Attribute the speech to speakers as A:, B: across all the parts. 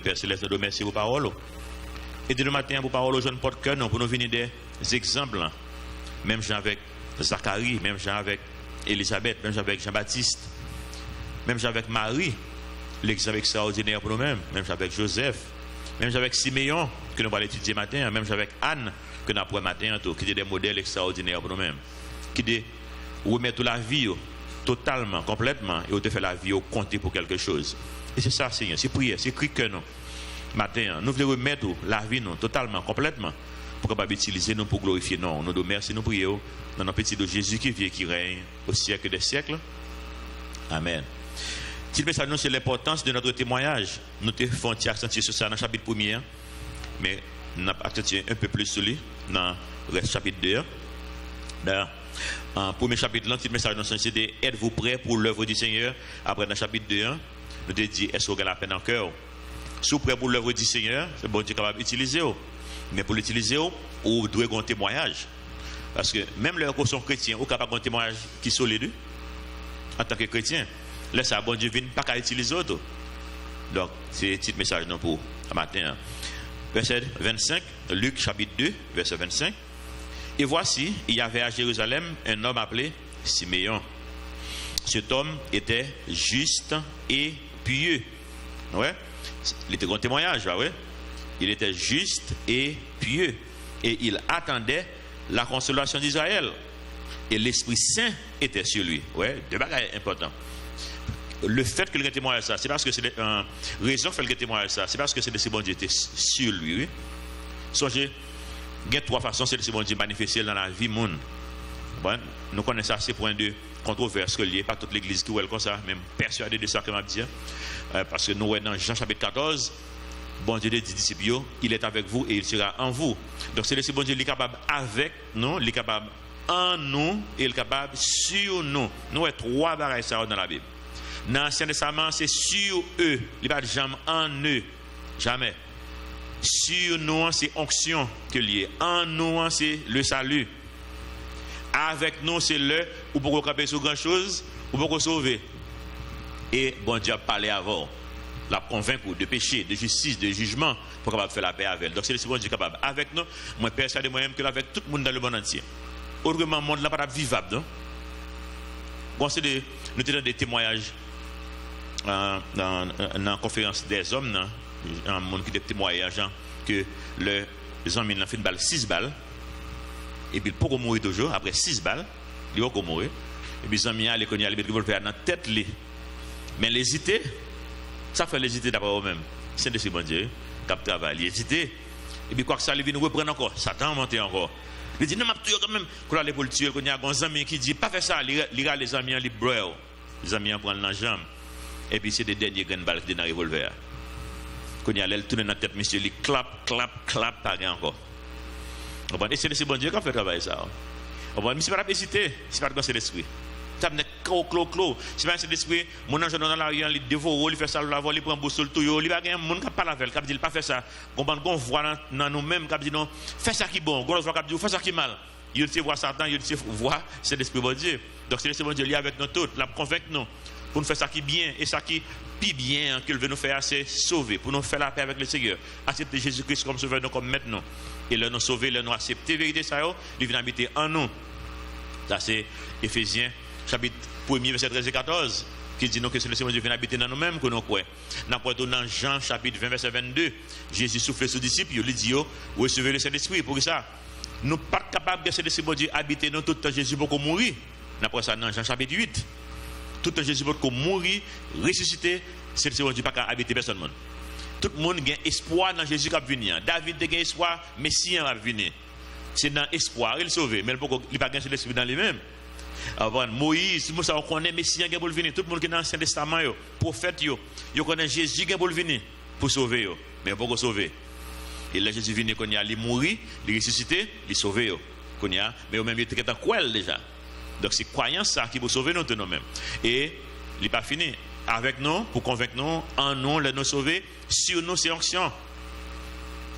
A: Père Céleste, nous remercions pour parole. Et de le matin, pour parole aux jeunes porte-cœur, pour nous venir des exemples. Même Jean avec Zacharie, même Jean avec Élisabeth, même Jean avec Jean-Baptiste, même Jean avec Marie, l'exemple extraordinaire pour nous-mêmes, même Jean avec Joseph, même Jean avec Siméon, que nous allons étudier matin, même Jean avec Anne, que nous apprenons matin, qui sont des modèles extraordinaires pour nous-mêmes, qui remettent la vie totalement, complètement, et on te fait la vie compter pour quelque chose. Et c'est ça, Seigneur, c'est prière, c'est cri que nous, matin, nous voulons remettre la vie nous, totalement, complètement, pour capable utiliser nous pour glorifier nous. Nous merci, nous prions dans notre petit de Jésus qui vit et qui règne au siècle des siècles. Amen. Si le message nous, c'est l'importance de notre témoignage. Nous te faisons accentuer sur ça dans le chapitre 1er, mais nous avons accentué un peu plus sur lui dans le chapitre 2. Dans le premier chapitre, le message nous, c'était êtes-vous prêts pour l'œuvre du Seigneur? Après, dans le chapitre 2, nous te dit est-ce que vous avez la peine en cœur? Si vous êtes prêts pour l'œuvre du Seigneur, c'est bon Dieu capable d'utiliser. Mais pour l'utiliser, vous devez avoir un témoignage. Parce que même les gens qui sont chrétiens, vous êtes capable d'avoir un témoignage qui est solide en tant que chrétien. Là, ça, bon Dieu vient pas qu'à utiliser autre. Donc, c'est un petit message non pour ce matin. Verset 25, Luc chapitre 2, verset 25. Et voici, il y avait à Jérusalem un homme appelé Siméon. Cet homme était juste et pieux. Ouais. Il était un témoignage, ouais. Il était juste et pieux. Et il attendait la consolation d'Israël. Et l'Esprit Saint était sur lui. Ouais, deux bagages importants. Le fait que le témoignage ça, c'est parce que c'est une raison fait le témoignage ça, c'est parce que c'est de ce bon Dieu était sur lui. Oui. Songez, il y a trois façons c'est de ce bon Dieu manifester dans la vie monde. Bon, nous connaissons ça, c'est point de controverse que lié, pas toute l'église qui est comme ça, même persuadé de ça que m'a dit. Parce que nous dans Jean chapitre 14, bon Dieu dit disciples, il est avec vous et il sera en vous. Donc c'est de ce bon Dieu, il est capable avec nous, il est capable en nous et il est capable sur nous. Nous avons trois bagages ça dans la Bible. Dans l'Ancien Testament, c'est sur eux. Il n'y a pas de jamais en eux. Jamais. Sur nous, c'est onction que lié. En nous, c'est le salut. Avec nous, c'est le où pour camper sur grand chose, ou pour sauver. Et bon Dieu a parlé avant. La convaincre de péché, de justice, de jugement, pour capable faire la paix avec elle. Donc c'est le bon Dieu capable. Avec nous, moi persuadé moi-même que avec tout le monde dans le monde entier. Autrement, le monde n'est pas vivable. Non? Bon, c'est nous tenons des témoignages. Dans la conférence des hommes, un monde qui témoigne que les hommes ont fait une balle, 6 balles, et puis pour mourir toujours, après 6 balles, ils vont mourir, et puis les hommes ont les revolver dans la tête, mais l'hésiter, ça fait l'hésiter d'après eux-mêmes. C'est de ce bon Dieu, qui travaille, hésiter, et puis quoi que ça, ils viennent reprendre encore, Satan monte encore. Il dit non, mais tu quand même, quand on a les pour le tuer, il y a un ami qui dit, pas faire ça, il y a les amis en libre, les amis en prennent la jambe. Et puis c'est des derniers graines balles dans le revolver. Quand il y a l'aile tourner dans la tête, monsieur, il clap, pas rien encore. Et c'est le bon Dieu qui a fait travailler ça. Mais c'est pas la hésiter, c'est pas le conseil d'esprit. Ça venait clos. C'est pas l'esprit, mon ange dans la rue, il dévore, il fait ça, il prend un boussole, il va gagner un monde qui n'a pas la veille, qui dit, il pas fait ça. On voit dans nous-mêmes, qui dit, non, fais ça qui est bon, on voit qui dit, fais ça qui est mal. Il sait voir Satan, il sait voir, c'est l'esprit bon Dieu. Donc c'est le bon Dieu, il est avec nous tous, la convaincre nous. Pour nous faire ça qui est bien et ça qui est plus bien qu'il veut nous faire, c'est sauver, pour nous faire la paix avec le Seigneur. Accepter Jésus-Christ comme sauveur, nous comme maintenant. Et le nous sauver, le nous accepter, vérité, ça, il vient habiter en nous. Ça, c'est Éphésiens, chapitre 1er, verset 13 et 14, qui dit nous que c'est le Seigneur qui vient habiter dans nous-mêmes, que nous croyons. Dans Jean, chapitre 20, verset 22, Jésus souffle sur les disciples, il dit recevez le Saint-Esprit. Pour ça, nous ne sommes pas capables de laisser Dieu habiter dans tout le temps Jésus pour qu'on mourir. Après ça, dans Jean, chapitre 8. Tout le temps Jésus pour qu'on mourir, ressusciter, c'est le Seigneur Dieu pas qu'à habiter personne. Tout le monde a espoir dans Jésus qui va venir. David a espoir, Messie va venir. C'est dans espoir, il sauver, mais il n'a pas gagné l'esprit dans lui-même. Avant Moïse, on connaît Messie qui va venir. Tout le monde qui est dans l'Ancien Testament, prophète, il connaît Jésus qui va venir pour sauver, mais pour sauver. Et là, Jésus vient, il mourir, il ressusciter, il sauver. Mais au même il était en quoi déjà. Donc c'est croyance ça qui va sauver nous-mêmes. Et il n'est pas fini. Avec nous, pour convaincre nous, en nous, les nous sauver, sur nous, c'est onction.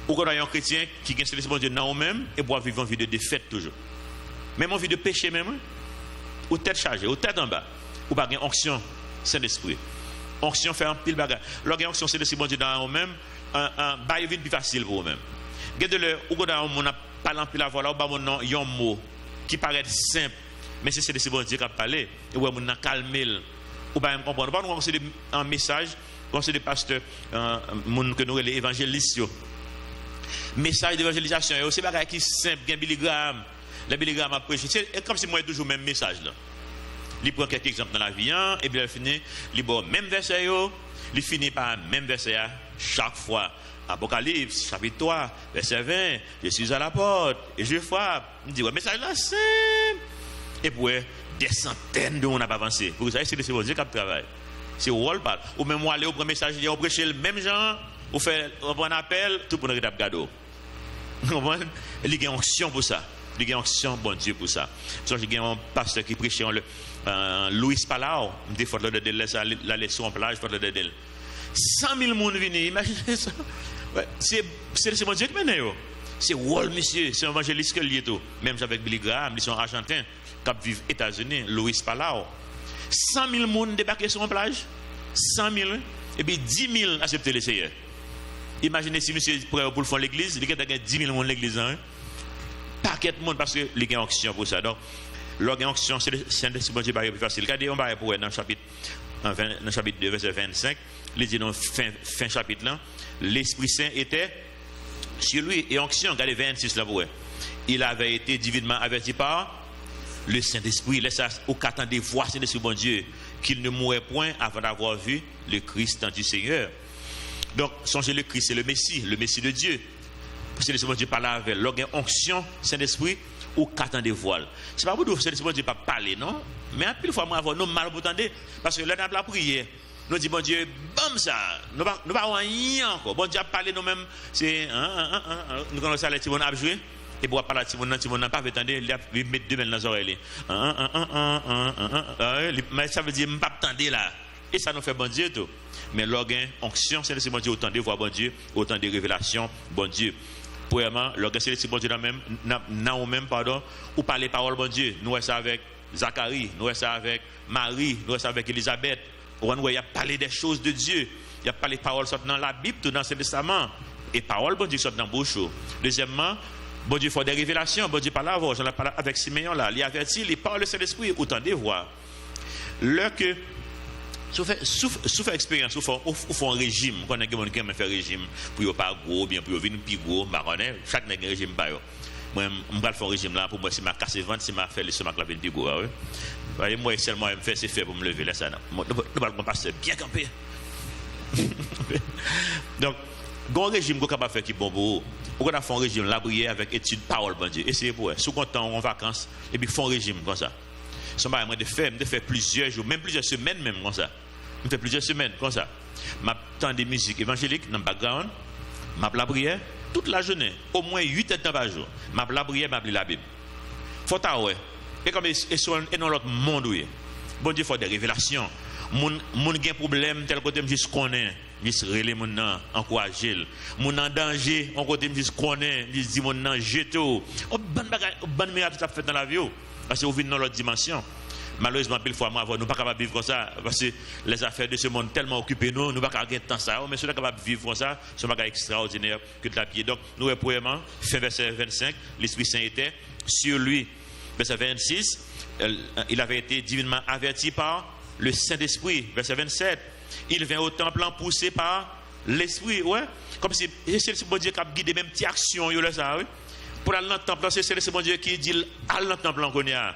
A: Ou quand on a un chrétien qui gagne le bon Dieu dans nous-mêmes et pour vivre une vie de défaite toujours. Même en vie de péché même, ou tête chargée, ou tête en bas, ou pas une onction, c'est l'esprit. Onction fait un pile bagage. Lorsqu'il y a onction, c'est le bon Dieu dans nous-mêmes, bail vite plus facile pour vous-même. Regardez-le, ou quand on a parlé en plus la voix là, ou pas mon nom, il y a un mot qui paraît simple, mais c'est le bon Dieu qui a parlé, et où on a calmé, ou pas me comprendre. Pas nous c'est un message, quand c'est des pasteurs, que nous les évangélistes. Message d'évangélisation, c'est pas quelque chose qui simple, il y a Billy Graham. Le Billy Graham a prêché. C'est comme si moi, toujours le même message là. Il prend quelques exemples dans la vie, et puis il finit, il prend même verset, il finit par même verset chaque fois. Apocalypse, chapitre 3, verset 20, je suis à la porte et je frappe. Il dit, ouais, message là, simple. Et puis, des centaines de monde n'a pas avancé. Pour ça, c'est le Dieu qui travaille. C'est Wall parle. Ou même aller au premier message, on prêche le même genre, on fait un appel, tout le monde est cadeau. Vous comprenez? Il y a une onction pour ça. Il y a une onction, bon Dieu, pour ça. J'ai un pasteur qui prêchait Louis Palau. Il faut le laisser la leçon en plage, il faut le dire. 100 000 personnes viennent, imaginez ça. Ouais, c'est mon Dieu qui mène. C'est Wall, monsieur. C'est un évangéliste qui est lié tout. Même avec Billy Graham, ils sont argentins, qui vivent aux États-Unis, Louis Palau. 100 000 personnes débarquent sur la plage. 100 000. Et puis 10 000 acceptent le Seigneur. Imaginez si monsieur est prêt pour faire l'église, il y a 10 000 personnes dans l'église. Paquet de monde parce que il y a une onction pour ça. Donc, l'onction, c'est le Saint-Esprit Dieu plus facile. Regardez, on va pour dans le chapitre 2, verset 25. Il dit dans le fin chapitre là, l'Esprit Saint était sur lui. Et onction, regardez 26 là pour il avait été divinement averti par le Saint-Esprit. Laisse au qu'attendez voir Saint-Esprit bon Dieu, qu'il ne mourrait point avant d'avoir vu le Christ du Seigneur. Donc, songez le Christ, c'est le Messie de Dieu. C'est le Seigneur Dieu parle avec l'onction, Saint-Esprit, ou qu'attendez voile. C'est pas pour nous, c'est le Seigneur Dieu pas parler, non? Mais à pile fois, moi, avoir nous mal pour entendre, parce que là, on a la prière. Nous dit, bon Dieu, bam ça, nous pas rien encore. Bon Dieu a parlé nous-mêmes, c'est nous commençons à aller, on a joué, et pour parler à Timon, n'a pas attendre, il met deux mains dans les oreilles. Mais ça veut dire, je ne pas attendre là. Et ça nous fait bon Dieu tout. Mais l'organe, onction, c'est le Seigneur Dieu, autant de voix bon Dieu, autant de révélations, bon Dieu. Premièrement, l'organe, c'est le Seigneur Dieu, même, pardon, ou parler parole bon Dieu. Nous, ça avec Zacharie, nous, ça avec Marie, nous, ça avec Élisabeth. Il a parlé des choses de Dieu. Il a parlé des paroles sortent dans la Bible, tout dans le Testament. Et paroles, bon Dieu, sortent dans la bouche. Deuxièmement, bon Dieu fait des révélations. Bon Dieu parle avant. J'en ai parlé avec Siméon là. Il avertit, il parle le Saint-Esprit, autant de voix. Là que, sous expérience, sous un régime, quand on a quelqu'un qui fait un régime, pour ne pas gros, bien pour venir plus gros, chaque nègre régime pas. Moi, je vais faire un régime là, pour moi, si je casse le ventre, si je fais le stomac là, plus gros. Moi, seulement, je me fais, c'est fait pour me lever là, ça. Nous allons passer bien campé. Donc, un régime qu'on capable faire qui est bon pour vous. On a fait un régime là, prier avec étude parole, bon Dieu. Essayez pour eux. Sous content, en vacances, et puis font un régime comme ça. Je de faire plusieurs jours, même plusieurs semaines, même comme ça. Je fais plusieurs semaines comme ça. Je m'attends des musiques évangéliques dans le background. Je la prière toute la journée, au moins 8 heures par jour. Je la prière, je lis la Bible. Faut t'avoir. Et comme et dans l'autre monde, oui. Bon Dieu, il faut des révélations. Mon gain problème, tel côté, je connais. Je relais mon nom, encourager. Mon en danger, on côté, je connais. Je dis mon nom, jette. Bonne miracle ça fait dans la vie. Parce que vous venez dans l'autre dimension. Malheureusement, pile fois, nous ne sommes pas capables de vivre comme ça. Parce que les affaires de ce monde tellement occupées, nous ne sommes pas capables de temps ça. Mais si nous sommes capables de vivre comme ça, c'est un extraordinaire que de la pied. Donc, nous, premièrement, fin verset 25, l'Esprit Saint était sur lui. Verset 26, il avait été divinement averti par le Saint-Esprit. Verset 27, il vint au temple poussé par l'Esprit. Ouais. Comme si c'est le bon Dieu qui a guidé même petite action. Pour aller dans le temple, c'est le bon Dieu qui dit aller dans le temple en Gonia.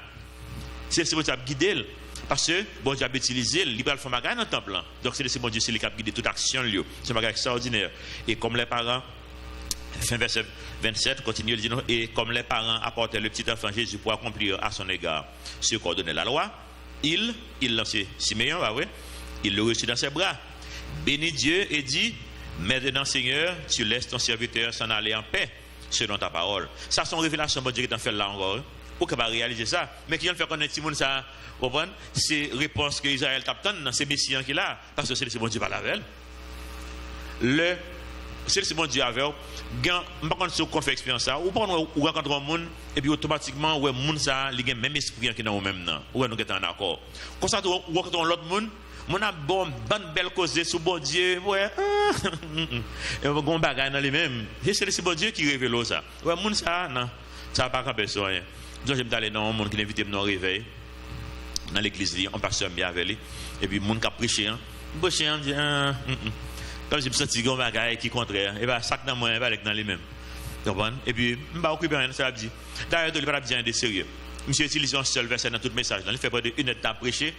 A: C'est le bon Dieu qui a guidé. Parce que bon Dieu a utilisé, il va faire magasin dans le temple. Donc c'est le bon Dieu qui a guidé toute action. C'est un magasin extraordinaire. Et comme les parents, fin verset 27, continue de dire, et comme les parents apportaient le petit enfant Jésus pour accomplir à son égard ce qu'ordonnait la loi, il lançait Siméon, il le reçut dans ses bras, bénit Dieu et dit, maintenant Seigneur, tu laisses ton serviteur s'en aller en paix, selon ta parole. Ça, c'est une révélation, bon Dieu qui t'en fait là encore. Pour qu'on va réaliser ça. Mais qui en fait connaître Simon ça, comprendre, c'est réponse que Israël t'attend dans ces messieurs qui là, parce que c'est le bon Dieu par la veille. C'est le bon Dieu avec quand on se fait expérience ça ou rencontre un monde et puis automatiquement ouais monde ça il a même esprit qui dans même non ouais nous sommes en accord quand ça ou rencontre l'autre monde Mon a bonne belle cause sur bon Dieu, ouais. Et on va bagaille dans les mêmes. C'est bon Dieu qui révèle ça. Ouais, moun ça non, ça pas camper sur rien. Donc j'aime d'aller dans un monde qui invite nous réveil dans l'église li, on pasteur bien avec lui et puis moun qui prêcher hein. Prêcher dit comme si me senti gon bagaille qui contraire et ben sac dans moi va avec dans les mêmes. Et puis je pas occuper rien ça dit. D'ailleurs il pas bien de sérieux. Monsieur utilise un seul verset dans tout message. Il fait près de 1 heure de temps prêcher.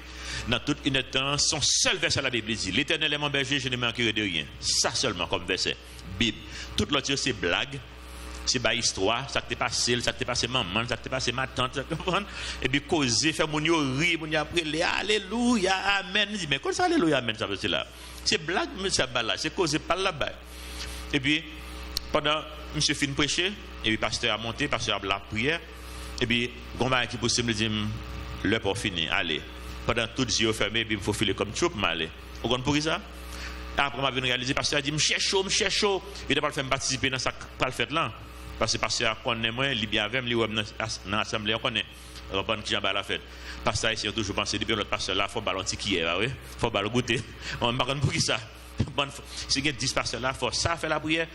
A: Dans toute 1 heure de temps, son seul verset la Bible dit l'Éternel est mon berger, je ne manquerai de rien. Ça seulement comme verset. Bible. Tout l'autre c'est blague. C'est pas histoire, ça t'est passé, ça t'est passé maman, ça t'est passé ma tante, ça comprend. Et puis causer, faire mon yo rire, mon yo après les alléluia, amen. Dit mais quoi ça alléluia, amen ça veut dire là. C'est blague mais ça là, c'est causer par là-bas. Et puis pendant monsieur fin prêcher, et puis pasteur a monté, pasteur a la prière. Et puis, Gomba qui possible dit l'heure pour finir, allez. Pendant tout les yeux fermés, puis il faut filer comme choup, m'aller. Vous comprenez pour ça? Après, je viens réaliser, parce que dit, je cherche chaud. Il ne pas faire participer dans ça, pas le fait là. Parce que pasteur connaît moi, il bien avec moi, dans l'assemblée, on connaît. On va qui la fête. Pasteur ici, on toujours pensé, depuis l'autre pasteur là, il faut ballon qui est, oui. Il faut ballon goûter. On ne pour qui ça. Si il y a 10 personnes là, ça fait la prière,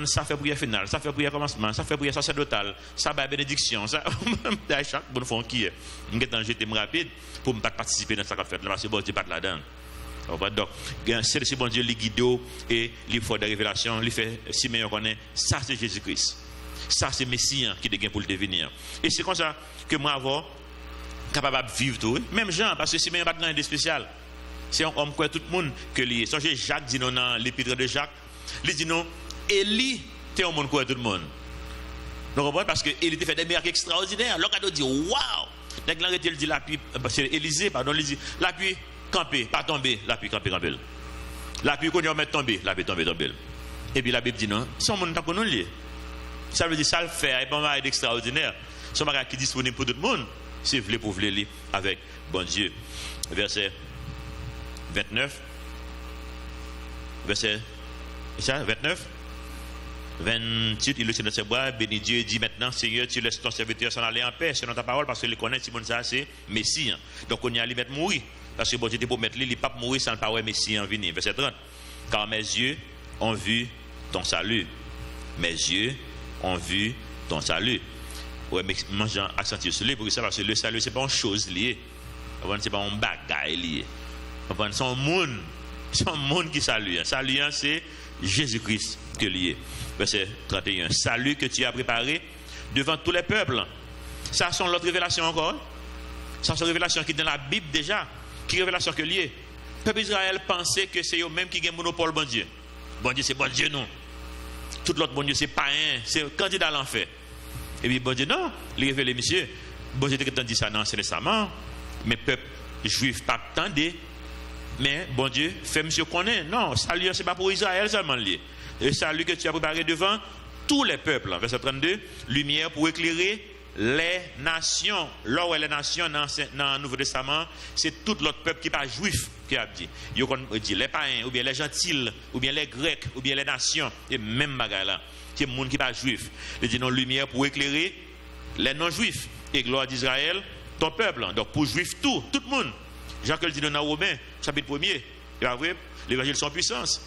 A: ça fait prière finale, ça fait prière commencement, ça fait prière sacerdotale, ça fait bénédiction, ça chaque bonne fois qui est. Je vais jeter rapide pour ne pas participer dans cette fête là parce que bon Dieu pas là-dedans. Donc c'est bon Dieu qui guide et il faut des révélations, il fait si meilleur connaît, ça c'est Jésus-Christ. Ça c'est Messie qui est pour le devenir. Et c'est comme ça que moi avant capable de vivre tout, même Jean parce que si meilleur pas rien de spécial. C'est un homme quoi tout le monde que lié. Songez Jacques dit non dans l'épître de Jacques. Il dit non, Élie était un monde quoi tout le monde. Donc parce que Élie fait des miracles extraordinaires. L'autre dit waouh. Dès que l'arrêté il dit la pluie c'est Élisée pardon, il dit la pluie camper, pas tomber, la pluie camper. La pluie qu'on y mettre tomber, la pluie tomber. Et puis la Bible dit non, son monde pas nous lié. Ça veut dire ça le fait et bon mal extraordinaire. Son bagage qui est disponible pour tout le monde. C'est vle pour vle avec bon Dieu. Verset 29, verset 29, 28, il le tient dans ses bras, béni Dieu, dit maintenant, Seigneur, tu laisses ton serviteur s'en aller en paix, selon ta parole, parce qu'il connaît, Simon, ça, c'est Messie. Donc, on y a lui mettre mourir, parce que bon Dieu, pour mettre lui, il ne peut pas mourir sans le parole Messie en venir. Verset 30, car mes yeux ont vu ton salut. Mes yeux ont vu ton salut. Ouais, mais moi, j'ai accentué sur lui pour ça, parce que le salut, ce n'est pas une chose liée. Ce n'est pas un bagage lié. C'est un monde qui salue. Salut, c'est Jésus-Christ que lié. Verset 31. Salut que tu as préparé devant tous les peuples. Ça, c'est l'autre révélation encore. Ça, c'est une révélation qui est dans la Bible déjà. Qui est révélation que lié. Le peuple d'Israël pensait que c'est eux-mêmes qui ont monopole, bon Dieu. Bon Dieu, c'est bon Dieu, non. Tout l'autre bon Dieu, c'est païen. C'est candidat à l'enfer. Et puis, bon Dieu, non. Il révèle, monsieur. Bon Dieu, tu as dit ça dans c'est récemment. Mais le peuple juif pas attendait. Mais bon Dieu, fait monsieur connaît. Non, salut, ce n'est pas pour Israël seulement lié. Le salut que tu as préparé devant tous les peuples. Verset 32, lumière pour éclairer les nations. Là où les nations dans le Nouveau Testament, c'est tout l'autre peuple qui n'est pas juif qui a dit. Il dit les païens, ou bien les gentils, ou bien les grecs, ou bien les nations. Et même bagarre là, qui est le monde qui n'est pas juif. Il dit non, lumière pour éclairer les non-juifs. Et gloire d'Israël, ton peuple. Donc pour juif tout le monde. Jacques le dit dans Romains, chapitre 1er. Et après, l'évangile sans puissance.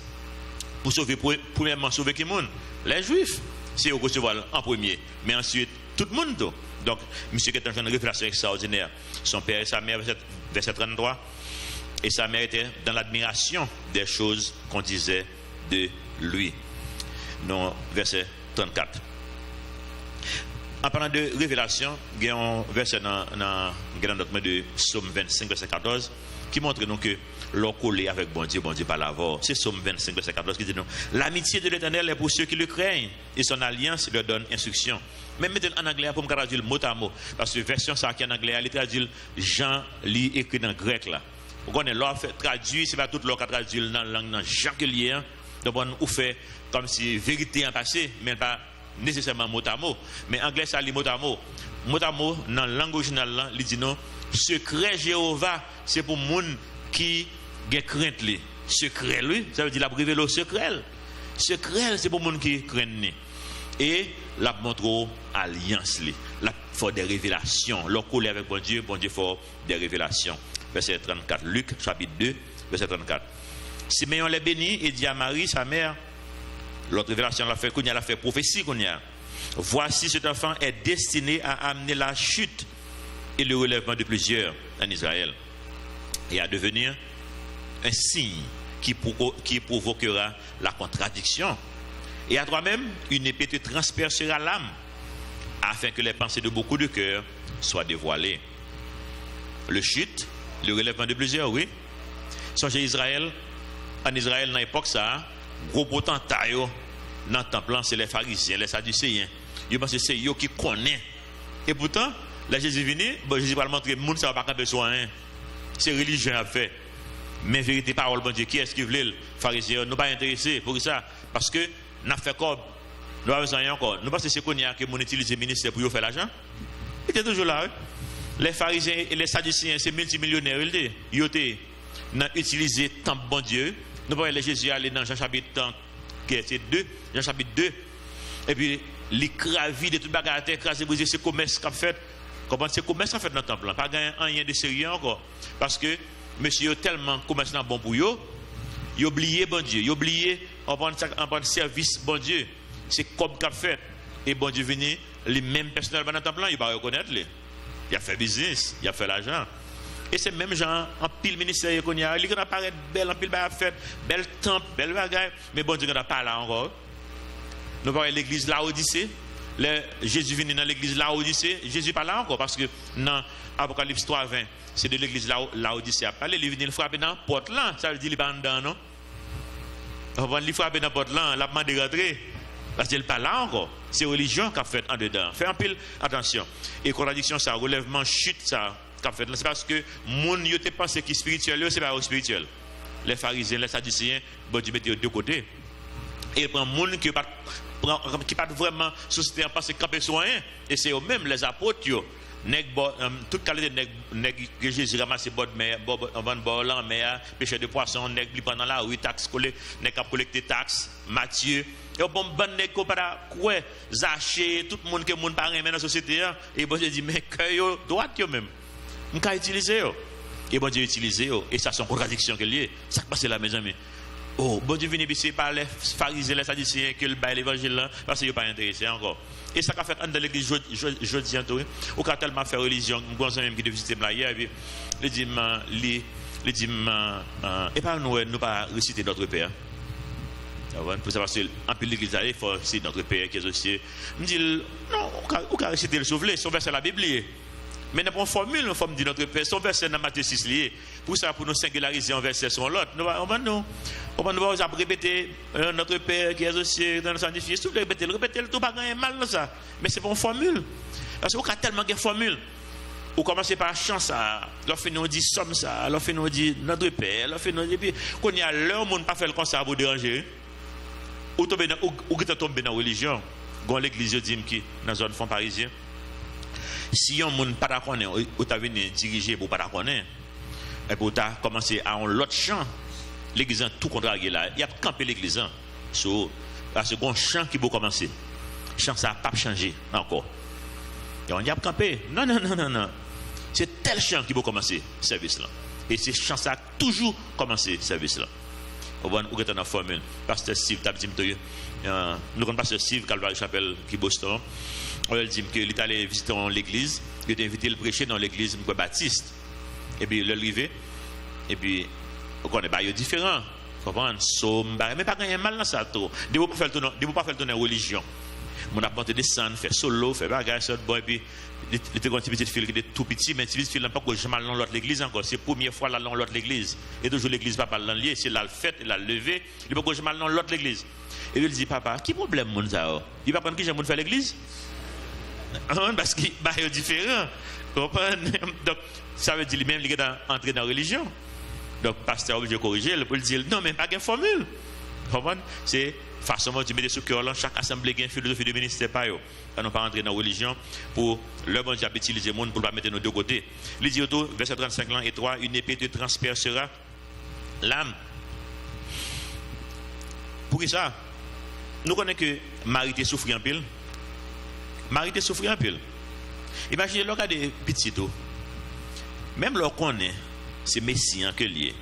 A: Pour sauver, premièrement, sauver qui monde? Les juifs. C'est au recevoir en premier. Mais ensuite, tout le monde. Donc, monsieur qui est en train de réfléchir extraordinaire. Son père et sa mère, verset 33. Et sa mère était dans l'admiration des choses qu'on disait de lui. Non, verset 34. En parlant de révélation, il y a un verset dans notre document de Psaume 25, verset 14, qui montre donc que l'on collé avec bon Dieu par l'avoir. C'est Psaume 25, verset 14 qui dit non. L'amitié de l'Éternel est pour ceux qui le craignent, et son alliance leur donne instruction. Même en anglais, pour me traduire mot à mot, parce que version ça qui en anglais, elle traduit Jean lit écrit dans grec là. Vous connaissez, l'on fait traduire, c'est pas tout l'on qui traduit dans la langue Jean que lié. Donc on fait comme si vérité en passé, mais pas nécessairement mot à mot, mais anglais ça lit mot à mot. Mot à mot dans la langue originale il dit non, secret Jéhovah, c'est pour monde qui a crainte lui. Secret lui, ça veut dire la révéler secret. Secret c'est pour monde qui craint. Et la montre alliance lui. La faut des révélations, leur coller avec bon Dieu fait des révélations. Verset 34 Luc chapitre 2 verset 34. Siméon les bénit et dit à Marie, sa mère, l'autre révélation l'a fait, qu'on y a fait prophétie qu'on y a. Voici cet enfant est destiné à amener la chute et le relèvement de plusieurs en Israël et à devenir un signe qui provoquera la contradiction. Et à toi-même, une épée te transpercera l'âme afin que les pensées de beaucoup de cœurs soient dévoilées. Le chute, le relèvement de plusieurs, oui. Songez Israël, en Israël, dans l'époque, ça, gros potentat, dans le temple, c'est les pharisiens, les sadducéens. Ils pensent que c'est eux qui connaissent. Et pourtant, là, Jésus est venu, Jésus va montrer que le monde ne va pas camper sur rien. C'est religieux à faire. Mais vérité, parole, bon Dieu, qui est-ce qui voulait le pharisien? Nous pas intéressés pour ça. Parce que nous avons fait comme. Nous avons besoin encore. Nous pensons que c'est qu'on y a que nous utilisons le ministère pour faire l'argent. Il était toujours là. Les pharisiens et les sadducéens, c'est multimillionnaires. Ils ont utilisé tant bon Dieu. Nous voyons Jésus aller dans Jean chapitre 2. Jean chapitre 2. Et puis, les cravis de toute bagarre, écrasé, brisé, c'est commerce qu'a fait. Comment c'est commerce qu'a fait dans le temple? Pas gagné rien de sérieux encore. Parce que monsieur tellement commerce bon pour eux, il oublié bon Dieu, il oublié en prendre service bon Dieu. C'est comme qu'a fait. Et bon Dieu venu, les mêmes personnels dans le temple, il va reconnaître les. Il a fait business, il a fait l'argent. Et c'est même gens en pile ministère qu'on y a, il apparaît belle en pile bah fait, belle temple, belle bagaille, mais bon Dieu n'a pas là encore. Nous voyons l'église Laodicée. Jésus venu dans l'église Laodicée. Jésus pas là encore parce que dans Apocalypse 3:20, c'est de l'église Laodicée à parler. Il vient frapper dans la porte là. Ça veut dire qu'il n'est pas dedans, non? Il frappe dans la porte là, il a demandé de rentrer. Parce qu'il n'est pas là encore. C'est religion qui a fait en dedans. Fais un pile attention. Et contradiction, ça, relèvement, chute, ça, qu'a fait. C'est parce que moun yo te pense qui est spirituel, c'est pas spirituel. Les pharisiens, les sadducéens, bon Dieu mettez de deux côtés. Et il prend moun qui pas vraiment société en passe camper soin et c'est eux même les apôtres toute qualité nèg que Jésus ramasse bord mer bord là mer pêcheur de poisson nèg li pendant la rue taxe nèg a collecter taxe Matthieu et bon nèg ko pas quoi Zaché tout monde que monde pas rien dans la société et bon Dieu dit mais que yo droit yo même on peut utiliser yo et bon Dieu utiliser yo et ça sont contradictions que lié ça passe là mes amis. Oh, bon Dieu vient ici par les pharisiens, les sadducéens qui le bail l'évangile là, parce qu'ils ne sont pas intéressés encore. Et ça qu'a fait dans l'église jeudi, ou qu'a tellement fait religion, nous avons même qui devait visiter là hier, il dit, et pas nous pas réciter notre Père. Pour savoir si en plus l'église il faut c'est notre Père qui est aussi. Il me dit, non, on peut réciter le soufflet, son verset la Bible. Mais nous avons une formule, nous forme de notre Père, son verset dans Matthieu 6 lié. Pour ça, pour nous singulariser un verset sur l'autre, nous allons répéter notre Père qui est aussi dans le sanctifié. Si vous répétez, tout pas gagner mal dans ça. Mais c'est pas une formule. Parce qu'on a tellement de formules. Vous commencez par chant ça, l'offre nous dit somme ça, l'offre nous dit notre Père, l'offre nous dit, puis quand il y a l'heure, on ne pas faire comme ça pour déranger. Ou tomber dans la religion. Quand l'église dit qui dans la zone fond parisien. Si on ne pas d'accord, ou tu as venu diriger pour pas d'accord, et pour tu commencer à un autre champ, l'église tout contraire là, il y a campé l'église sur la seconde champ qui peut commencer. Champ ça n'a pas changé encore. Et on y a campé. Non. C'est tel champ qui peut commencer ce service là. Et c'est champ ça a toujours commencé ce service là. Vous êtes dans la formule. Pasteur Steve, nous connaissons Pasteur Steve, Calvary Chapel, qui Boston. On lui dit qu'il est allé visiter l'église, il était invité à prêcher dans l'église Baptiste. Et puis il est arrivé, et puis on connaît pas différent. Vous comprenez? Mais pas gagner mal dans ça trop. De vous pas faire le tourner religion. On a porté des scènes, fait solo, fait bagage, ça boy, puis il était un petit fil qui était tout petit, mais petit fil n'a pas que jamais dans l'autre l'église encore. C'est la première fois là dans l'autre l'église. Et toujours l'église va pas dans lié, c'est là le fait, il a levé, il pas que jamais dans l'autre l'église. Et il dit papa, qui problème mon ça? Il va prendre qui j'aime faire l'église? Parce qu'il est différent. Comprenez? Donc, ça veut dire lui-même qu'il est entré dans la religion. Donc, le pasteur est obligé de corriger pour lui dire non, mais pas de formule. Comprenez? C'est façon dont tu mets sur cœur, chaque assemblée a une philosophie de ministère. On ne pas entrer dans la religion pour le bon Dieu utiliser le monde pour ne pas mettre nos deux côtés. Il dit autour, verset 35 et 3, une épée te transpercera l'âme. Pour ça, nous connaissons que Marie te souffre en pile. Marie te souffre en pile. Imaginez le cas des petits tout. Même lorsqu'on est, c'est Messie que lié.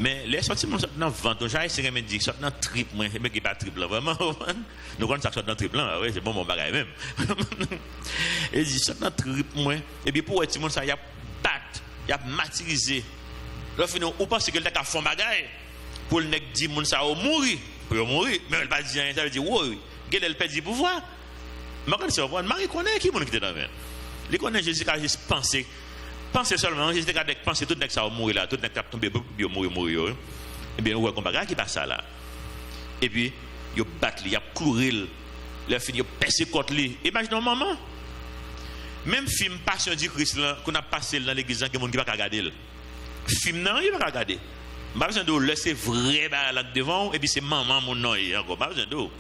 A: Mais les sorties dans le ventre, j'ai essayé de me dire, sortent dans le trip, mais qui n'est pas triple, vraiment. Nous connaissons ça, sortent dans le trip, là, oui, c'est bon, mon bagage même. Et dit, sortent dans le trip, moi. Et puis pour être monde, ça, il y a battu, il y a matirisé. Là, finalement, on pense que le gars a fait un bagage pour le nec dire, mon ça va mourir. Pour mourir. Mais elle va dire, ça veut dire, oui, quel est le père du pouvoir? Je connais, Marie connaît qui est dans la main. Il connaît Jésus qui a juste pensé. Pensez seulement, Jésus a pensé tout le monde ça va mourir là, tout le monde va tomber, il va mourir. Et bien, on voit qu'on va qui passe ça là. Et puis, il bat, il a couru, il a fini, il a percé contre lui. Imaginez maman. Même film Passion du Christ qu'on a passé dans l'église, il y a des gens qui ne peuvent pas regarder. Film, non, il ne va pas regarder. Je n'ai pas besoin de laisser vrai là devant, et puis c'est maman, mon nom, encore. Pas besoin d'eau.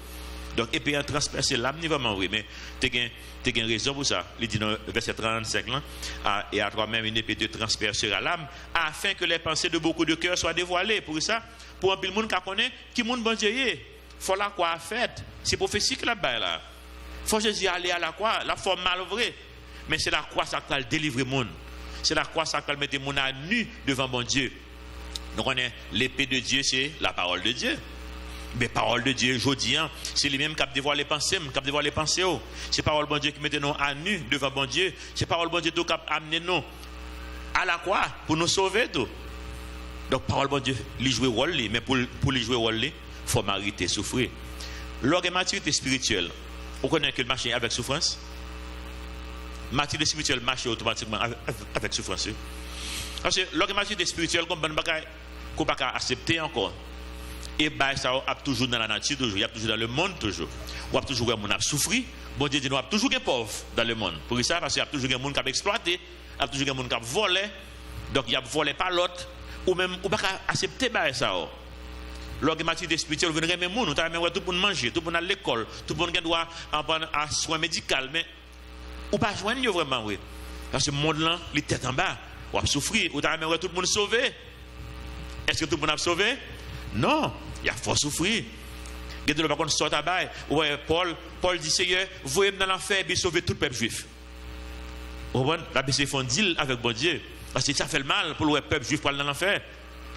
A: Donc, et puis, transpercer l'âme, vraiment, oui, mais tu as une raison pour ça. Il dit dans le verset 35, là, et à toi-même une épée te transpercera l'âme, afin que les pensées de beaucoup de cœurs soient dévoilées. Pour ça, pour un peu de monde qui connaît, qui monde bon Dieu est. Faut la croix faite. C'est prophétique là-bas, là. Faut Jésus aller à la croix, la forme mal vraie. Mais c'est la croix ça qui délivre le monde. C'est la croix ça qui met le monde à nu devant bon Dieu. Donc, on est l'épée de Dieu, c'est la parole de Dieu. Mais parole de Dieu, je dis, c'est lui-même qui a dévoilé les pensées, qui a dévoilé les pensées. C'est parole de Dieu qui met nous à nu devant bon Dieu. C'est parole de Dieu qui a amené nous à la croix pour nous sauver. Tout. Donc, parole de Dieu, il joue le rôle, mais pour lui jouer le rôle, il faut mériter, souffrir. Lorsque maturité spirituelle, on connaît que le marché avec souffrance. Maturité spirituelle marche automatiquement avec souffrance. Parce que lorsque maturité spirituelle, qu'on ne peut pas accepter encore. Et bah, ça a toujours dans la nature, toujours. Il y a toujours dans le monde, toujours. On a toujours un monde qui souffert. Bon Dieu dit, nous avons toujours des pauvres dans le monde. Pour ça, parce qu'il y a toujours un monde qui a exploité, il y a toujours un monde qui a volé. Donc, il y a volé par l'autre. Ou même, on ne peut pas accepter ça. Lorsque maturité spirituelle, vous avez un monde, vous avez tout le monde manger, tout le monde à l'école, tout le monde doit avoir un soin médical. Mais, ou pas joindre vraiment, oui. Parce que le monde-là, il est tête en bas. On a souffert. Vous avez tout le monde sauvé. Est-ce que tout le monde a sauvé? Non. Il y a fort souffrir. Regardez le par contre sort à bail. Ouais, Paul dit Seigneur, voyez-moi dans l'enfer et sauver tout le peuple juif. Vous comprenez? La BC font deal avec bon Dieu. Parce que ça fait le mal pour le peuple juif pour aller dans l'enfer.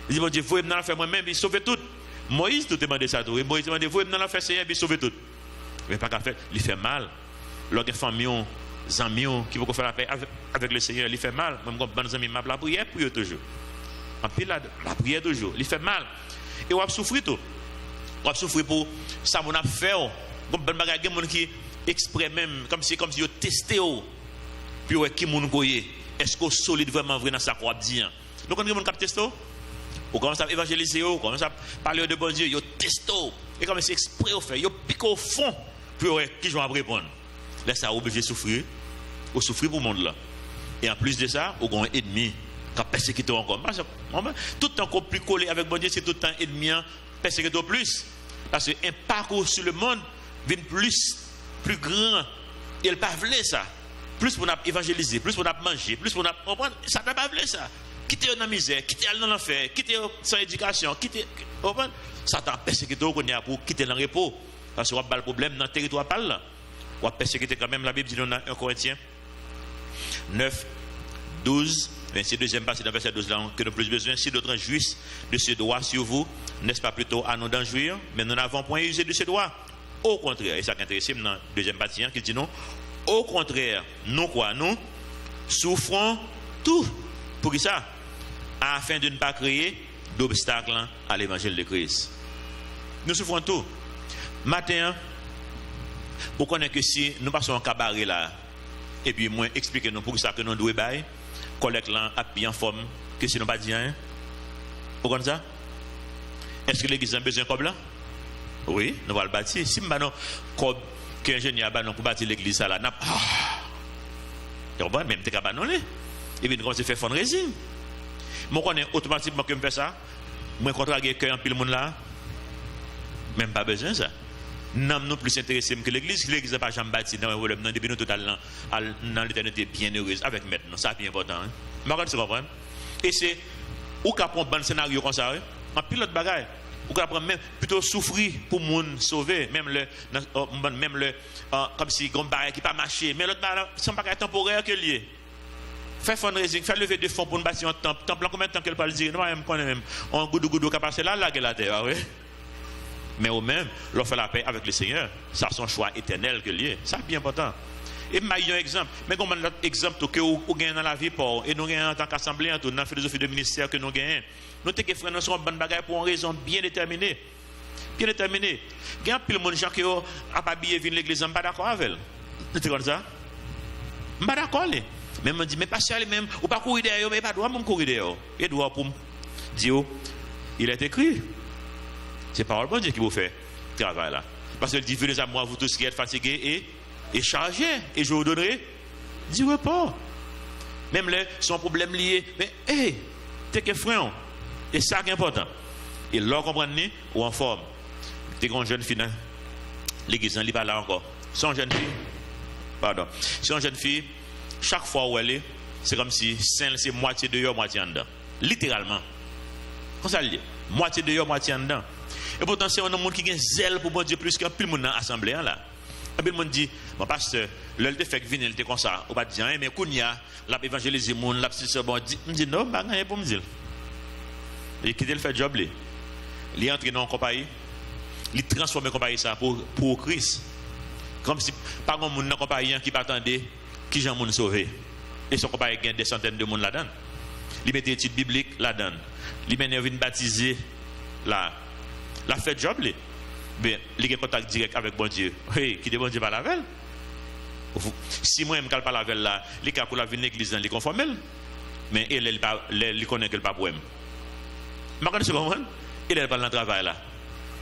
A: Il dit bon Dieu, voyez-moi dans l'enfer moi-même et sauver tout. Moïse tout demandé ça tout. Et Moïse demandé voyez-moi dans l'enfer Seigneur et sauver tout. Mais pas qu'à faire, il fait mal. Lorsque famille amis qui vont faire la paix avec le Seigneur, il fait mal. Même quand mes amis m'a la prière pour eux toujours. En pile la prière toujours, il fait mal. Et on a souffert tout. On a souffert pour ça qu'on a fait. Comme ben bagage des gens qui exprès même comme si ils testé puis ouais qui moun koyé. Est-ce que solide vraiment vrai dans ça qu'on dit. Donc quand les gens qui testé, on commence à évangéliser, on commence à parler de bon Dieu, ils testé et comme c'est exprès au fait, ils piquent au fond puis ouais qui vont répondre. Là ça obligé de souffrir. On souffrir pour le monde là. Et en plus de ça, on a un ennemi qui a persécuté encore. Tout le temps qu'on plus collé avec bon Dieu, c'est tout le temps ennemi persécuté plus. Parce qu'un parcours sur le monde vient plus grand. Et il ne pas voulu ça. Plus pour évangéliser, plus pour manger, plus pour comprendre, ça n'a pas voulu ça. Quitter dans la misère, quitter dans l'enfer, quitter sans éducation, quitter. Ça t'a persécuté pour quitter le repos. Parce qu'on a pas le problème dans le territoire par là. On a persécuté quand même, la Bible dit dans 1 Corinthiens 9, 12. C'est deuxième partie dans verset 12 là que nous avons plus besoin. Si d'autres jouissent de ce droit sur vous, n'est-ce pas plutôt à nous d'en jouir? Mais nous n'avons point usé de ce droit. Au contraire, et ça qui est intéressant dans la deuxième partie, qui dit non. Au contraire, nous quoi? Nous souffrons tout. Pour ça? Afin de ne pas créer d'obstacles à l'évangile de Christ. Nous souffrons tout. Matin, vous connaissez que si nous passons en cabaret là, et puis moi expliquez-nous pour ça que nous devons bailler. Collecte là a bien en forme que si nous pas dit rien. Vous comprenez ça? Est-ce que l'église a besoin de cob là? Oui, nous allons le bâtir. Si nous avons cob qu'ingénieur a pour bâtir l'église là, n'a pas. Tu comprends? Même tes cabanon là. Et puis nous commençons à faire fond résine. Moi je connais automatiquement que je fais ça. Moi contrarier cœur en pile monde là. Même pas besoin de ça. Nous plus intéressés que l'église. L'église n'a pas jamais bâti dans le volume. Depuis nous total dans l'éternité bien heureuse avec maintenant. Ça c'est important. Mais tu comprends? Et c'est où qu'on prend un bon scénario comme ça. En pilote bagaille. Ou qu'on prend même plutôt souffrir pour monde sauver. Même le comme si un bagage qui pas marché. Mais l'autre bagage c'est un bagage temporaire que lié. Faire fundraising, faire lever de fonds pour nous bâtir un temple. Temple, combien de temps qu'elle parle dire, nous même connaît même, on goudou qui a passé là, la terre, oui. Mais au même, l'on fait la paix avec le Seigneur. Ça, son choix éternel que lié. Ça, c'est bien important. Et je vais un exemple. Mais comme un autre exemple que vous gagnez dans la vie, et nous gagnons en tant qu'assemblée, dans la philosophie de ministère que nous gagnons. Nous avons que frères, nous sommes bonnes bagailles pour une raison bien déterminée. Bien déterminée. Il y a un peu de monde qui n'a pas habillé venir l'église, je ne suis pas d'accord avec elle. C'est comme ça? Je ne suis pas d'accord. Mais je me dis, mais pas ça même, ou pas courir derrière, mais pas droit de courir derrière. Et droit pour me dire, il est écrit. C'est parole de Dieu qui vous fait travail là. Parce que dit, venez à moi, vous tous qui êtes fatigués et chargés, et je vous donnerai du repos. Même là, son problème lié, mais hé, t'es que frère, et ça qui est important. Et là, comprenez, ou en forme. T'es une jeune fille, l'église, elle n'est pas là encore. Son jeune fille, pardon, son jeune fille, chaque fois où elle est, c'est comme si c'est moitié dehors, moitié en dedans. Littéralement. Comme ça, moitié dehors, moitié en dedans. Et pourtant, c'est un monde qui a zèle pour bon Dieu plus qu'un pile monde dans l'assemblée là. Et puis le monde dit, mon pasteur, l'heure de fait que venir, il était comme ça. On va dire, mais Kounia, l'a évangélisé monde, l'a c'est bon. Je dis non, pas rien pour me dire. Il quitte le fait job là. Il est entré dans la compagnie, il transforme la compagnie ça pour Christ. Comme si pas un monde dans la compagnie qui attendait qui j'en monde sauvé. Et son compagnie gagne des centaines de monde là-dedans. Il met des études bibliques là-dedans. Il met une baptisé là. La fait job là. Ben, il a contact direct avec bon Dieu. Oui, qui dit bon Dieu pas la veille. Si moi je ne pas la veille là, il a pour la vie de l'église dans les conformel. Mais il connaît que le pas pour lui. Mais quand tu comprends, il est pas dans le travail là.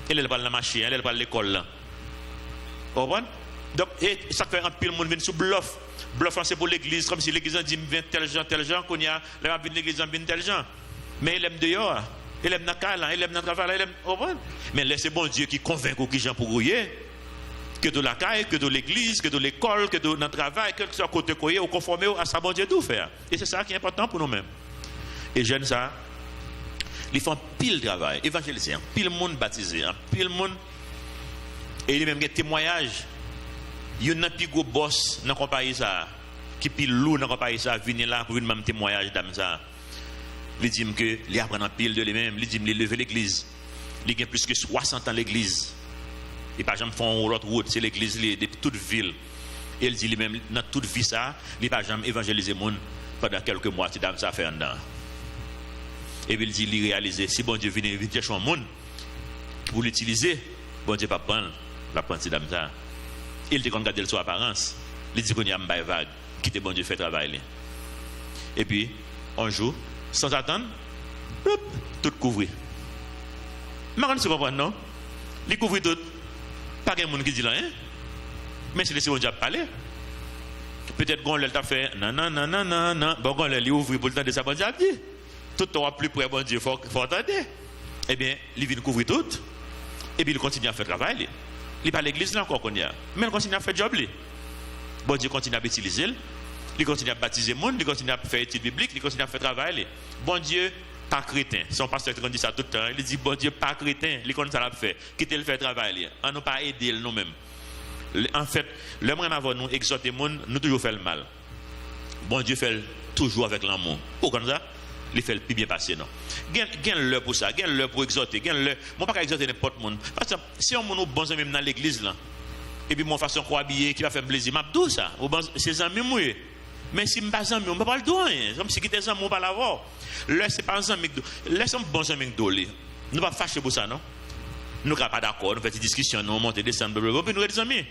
A: Il est pas dans la machine, il est pas dans l'école là. Vous comprenez? Donc, ça fait un pile monde vient sous bluff. Bluff c'est pour l'église, comme si l'église dit tel gens, qu'on y a, l'église vient tel gens. Mais il aime dehors. Il aime dans le il aime dans le travail, il aime. Mais laissez bon Dieu qui convainc qui gens pour grouiller, que de la caille, que de l'église, que de l'école, que de notre travail, quel que soit côté coyer, ou conformer à ça, bon Dieu tout faire. Et c'est ça qui est important pour nous-mêmes. Et jeunes ça, ils font pile travail, évangéliser, pile monde baptisé, pile monde. Et il y a même des témoignages. Il y a un plus gros boss dans la compagnie ça, qui pile lourd dans la compagnie ça, venir là pour une même témoignage d'âme ça. Il dit que il apprend en pile de lui-même, il dit qu'il lever l'église. Il a plus que 60 ans l'église. Et pas jamais font l'autre route, c'est l'église de toute ville. Et il dit lui-même dans toute vie ça, il pas jamais évangéliser monde pendant quelques mois, c'est d'âme ça fait en dedans. Et puis il dit il réaliser si bon Dieu vient chercher un monde pour l'utiliser, bon Dieu pas prendre la prendre d'âme ça. Il dit qu'on garde son apparence, il dit qu'on y a un vague, quitte bon Dieu fait travail. Et puis un jour sans attendre, tout couvert. Mais quand tu comprends, non? Il couvre tout. Pas de monde qui dit là, hein? Mais c'est le diable parler. Peut-être qu'on l'a fait, non. Bon, qu'on l'a ouvert pour le temps de sa bonne diable dit. Tout le temps plus près, bon Dieu, il faut attendre. Eh bien, il vient couvrir tout. Et puis il continue à faire travail. Il n'est pas l'église là encore qu'on y a. Mais il continue à faire job. Bon Dieu continue à utiliser. Il continue à baptiser le monde, il continue à faire études bibliques, il continue à faire travail. Bon Dieu, pas chrétien. Son pasteur qui dit ça tout le temps. Il dit, bon Dieu, pas chrétien. Il continue à faire. Quittez le faire travail. On n'a pas aidé nous-mêmes. En fait, le moins avant nous exhorter le monde, nous toujours fait le mal. Bon Dieu fait toujours avec l'amour. Pourquoi ça? Il fait le plus bien passer, non? Gagne-le pour ça, gagne-le pour exhorter, gagne-le. Moi, pas exhorter n'importe qui. Parce que si on est bon même dans l'église, là, et puis mon façon de habiller qui va faire plaisir, m'a tout ça. C'est amis moi. Mais si je ne suis pas ami, on ne peut pas le donner. Comme si j'étais ami, on ne peut pas l'avoir. Là, ce n'est pas un ami. Laisse un bon ami d'olé. Nous ne sommes pas fâchés pour ça, non? Nous ne sommes pas d'accord, nous faisons des discussions, nous montons, descendons, puis nous sommes des amis.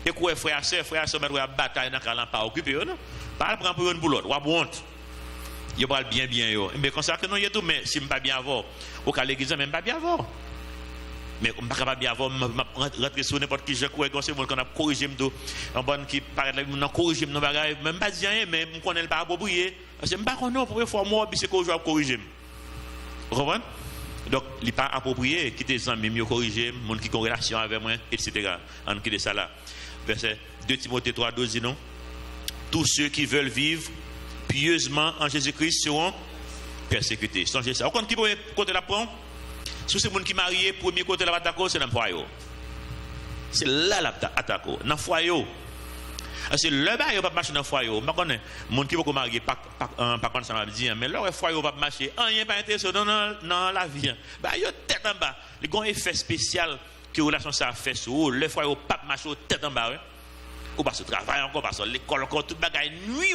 A: Et quoi, frère, sœur, mettre la bataille dans le calendrier, pas occupé, non? Pas le prendre pour une boulot, ou à honte. Il va bien, mais comme ça que non, il y a tout, mais si je ne suis pas bien avoir, au cas de l'église, je ne suis pas bien avoir. Mais on ne peut pas bien avoir, rentrer sur n'importe qui, je crois que c'est bon qu'on a corrigé, un bon qui paraît là, on a corrigé nos bagages, même pas dire rien, mais on connaît pas approprié. Parce que je ne sais pas qu'on a pour fois moi, c'est qu'on doit corriger. Vous comprenez? Donc, il n'est pas approprié, quitter les amis, mieux corriger, les gens qui ont relation avec moi, etc. On quitte ça là. Verset 2 Timothée 3, 12 dit non. Tous ceux qui veulent vivre pieusement en Jésus-Christ seront persécutés. Songez ça. Vous comprenez qui peut côté la prendre? Si c'est les gens qui sont mariés, premier côté la attaque, c'est dans le foyer. C'est là l'attaque. Dans le foyer. Parce que le bail pas marcher dans foyer, je connais monde qui veut marier pas contre ça m'a dit mais le foyer pas marcher, rien pas intéressant dans la vie. Bah yo tête en bas, il y a un effet spécial que relation ça fait sur le foyer pas marcher tête en bas. Ou pas se travail encore parce que l'école encore toute bagaille nuit.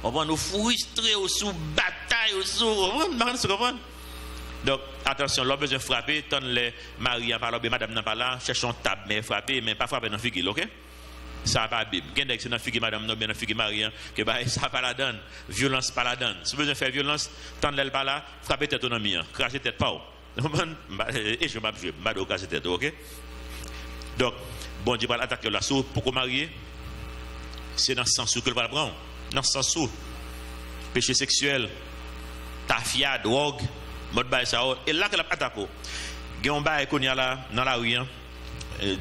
A: On va nous frustrer ou sous bataille ou sous donc attention, l'on besoin frapper tant les maris par là, madame n'a pas là, cherchons table mais frapper mais pas frapper dans figure, OK? Ça pas Bible. Gagne c'est dans figure madame non bien dans figure marie que bah ça pas la donne, violence pas la donne. Si besoin faire violence, tant l'elle pas là, frapper tête dans mien, cracher tête pas. Et je m'abjure, pas de cracher tête, OK? Donc bon Dieu va attaquer la sous pour marier. C'est dans ce sens que le va prendre. Dans ce sens où péché sexuel, tafia, drogue, mode bail ça et là que la attaque. Il y a un bail qu'on y a là dans la rue,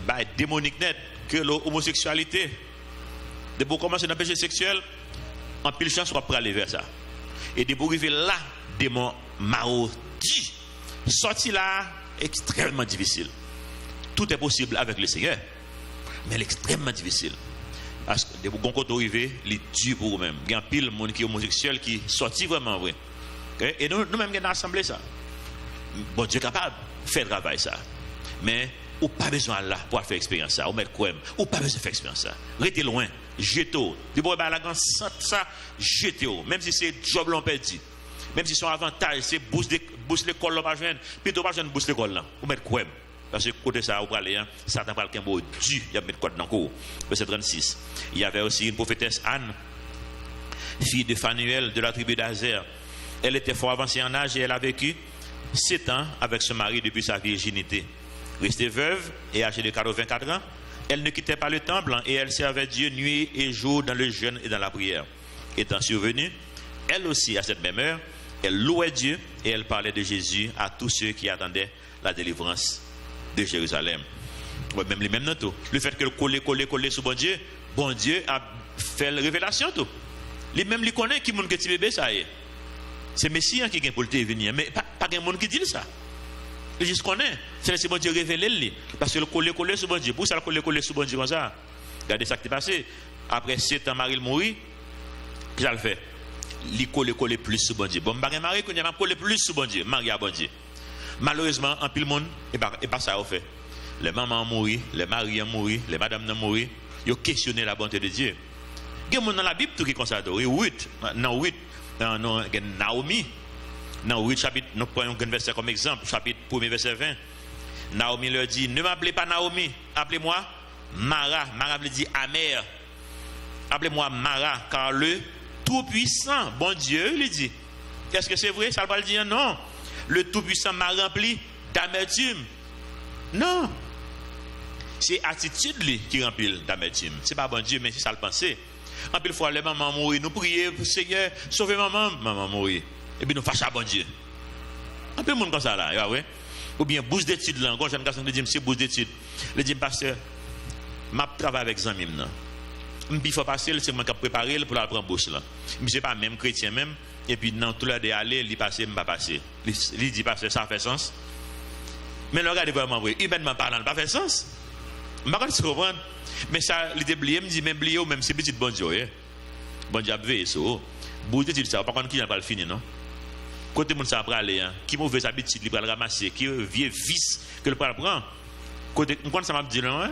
A: bail démonique net que l'homosexualité. De pour commencer dans le péché sexuel, en pile chance on va aller vers ça. Et de pour arriver là, démon maudit. Sorti là extrêmement difficile. Tout est possible avec le Seigneur, mais l'extrêmement difficile. Parce que quand on arrive, il est dur pour vous-même. Il y a pile de monde qui est homosexuel qui sortit vraiment vrai. Okay? Et nous-mêmes, nous avons assemblé ça. Bon Dieu est capable de faire travail ça. Mais on n'a pas besoin là pour faire expérience ça. On met quoi? On n'a pas besoin de faire expérience ça. Restez loin. Jetez-vous. Depuis la grande ça, jetez-vous. Même si c'est job l'on perdu. Même si son avantage, c'est booster l'école l'on pas joindre. Plutôt pas joindre booster l'école là. On met quoi? Parce que côté ça, vous parlez, Satan parle qu'un mot Dieu, il y a mis code dans le cours. Verset 36. Il y avait aussi une prophétesse Anne, fille de Phanuel de la tribu d'Azer. Elle était fort avancée en âge et elle a vécu 7 ans avec son mari depuis sa virginité. Restée veuve et âgée de 84 ans, elle ne quittait pas le temple et elle servait Dieu nuit et jour dans le jeûne et dans la prière. Étant survenue, elle aussi à cette même heure, elle louait Dieu et elle parlait de Jésus à tous ceux qui attendaient la délivrance de Jérusalem. Ouais, même les mêmes notes. Le fait que le coller sur bon Dieu a fait la révélation tout. Les mêmes les connaissent qui monde que petit bébé ça y est. C'est Messie qui vient pour le venir, mais pas de monde qui dit ça. Il juste connaît. C'est bon Dieu révélé lui. Parce que le coller sur bon Dieu. Pour ça le coller sur bon Dieu comme ça. Regardez ça qui est passé. Après 7 ans Marie mourit, qu'est-ce qu'elle fait? Il coller plus sur bon Dieu. Bon Marie qu'on a coller plus sur bon Dieu, Marie à bon Dieu. Malheureusement, en pile monde, et pas ça au fait. Les mamans ont mouru, les maris ont mouru, les madames ont mouru. Ils ont questionné la bonté de Dieu. Il y a des gens dans la Bible qui sont comme ça. Naomi. Dans 8 chapitre, nous prenons un verset comme exemple, chapitre 1er, verset 20. Naomi leur dit, ne m'appelez pas Naomi, appelez-moi Mara. Mara veut dire amère. Appelez-moi Mara, car le Tout-Puissant, bon Dieu, il dit. Est-ce que c'est vrai? Ça va le dire non. Le Tout-Puissant m'a rempli d'amertume. Non. C'est attitude qui remplit d'amertume. Ce n'est pas bon Dieu, mais c'est ça le penser. En pile fois, les mamans mourir, nous prions, Seigneur, sauvez maman mourir. Et puis nous fâchons à bon Dieu. Un peu de monde comme ça là, ouais. Ou bien bourse d'études là, quand jeune garçon me dit, c'est bourse d'études. Le dit, pasteur, je travaille avec Zamim. Il faut passer, c'est moi qui ai préparé pour la prendre bourse là. Je ne suis pas même chrétien même. Et puis dans tout l'heure d'aller, il passe, il ne va pas passer. Il dit, pasteur, ça fait sens. Mais le regardez vraiment, oui, humainement parlant, ça fait sens. Je ne sais pas si vous comprenez. Mais ça, il était oublié, il me dit, même oublié, même c'est petit bon Dieu. Bon Dieu a veillé ça. Bourse d'études, ça, par contre, qui n'a pas le fini, non? Côté moun ça va aller, qui mauvaise habitude, il va le ramasser, qui vieux vice que le prend. Côté, on ça m'a dit non,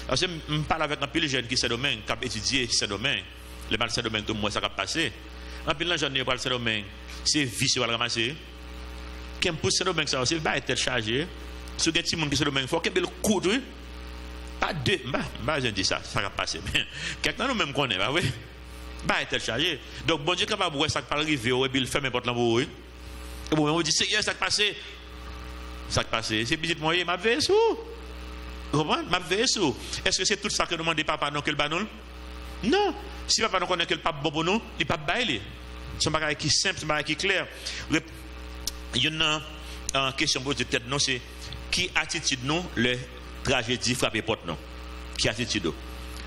A: parce que je parle avec un peu de jeunes qui ce domaine, qui ont étudié ce domaine, le mal ce domaine de moi ça va passer. Un peu de jeunes qui parlent ce domaine, c'est vice qui va le ramasser. Qui me pousse ce domaine ça aussi, va être chargé. Si vous avez des gens qui ce domaine, il faut qu'il y ait le coup de pas deux, je dis ça va passer. Quelqu'un nous même connaît, bah oui. Bah être chargé. Donc bon Dieu capable de ça pas arriver et puis il fait n'importe l'embou. Et bon on dit Seigneur ça passé. Ça passé, c'est petit moyen m'a veillé sous. Comment m'a veillé sous. Est-ce que c'est tout ça que demande papa non que le banon? Non. Si papa non connaît que le pape bon pour nous, il pas bailler. C'est un bagage qui simple, c'est un bagage qui clair. Il y a une question pour peut-être non c'est qui attitude nous le tragédie frapper porte non. Qui attitude?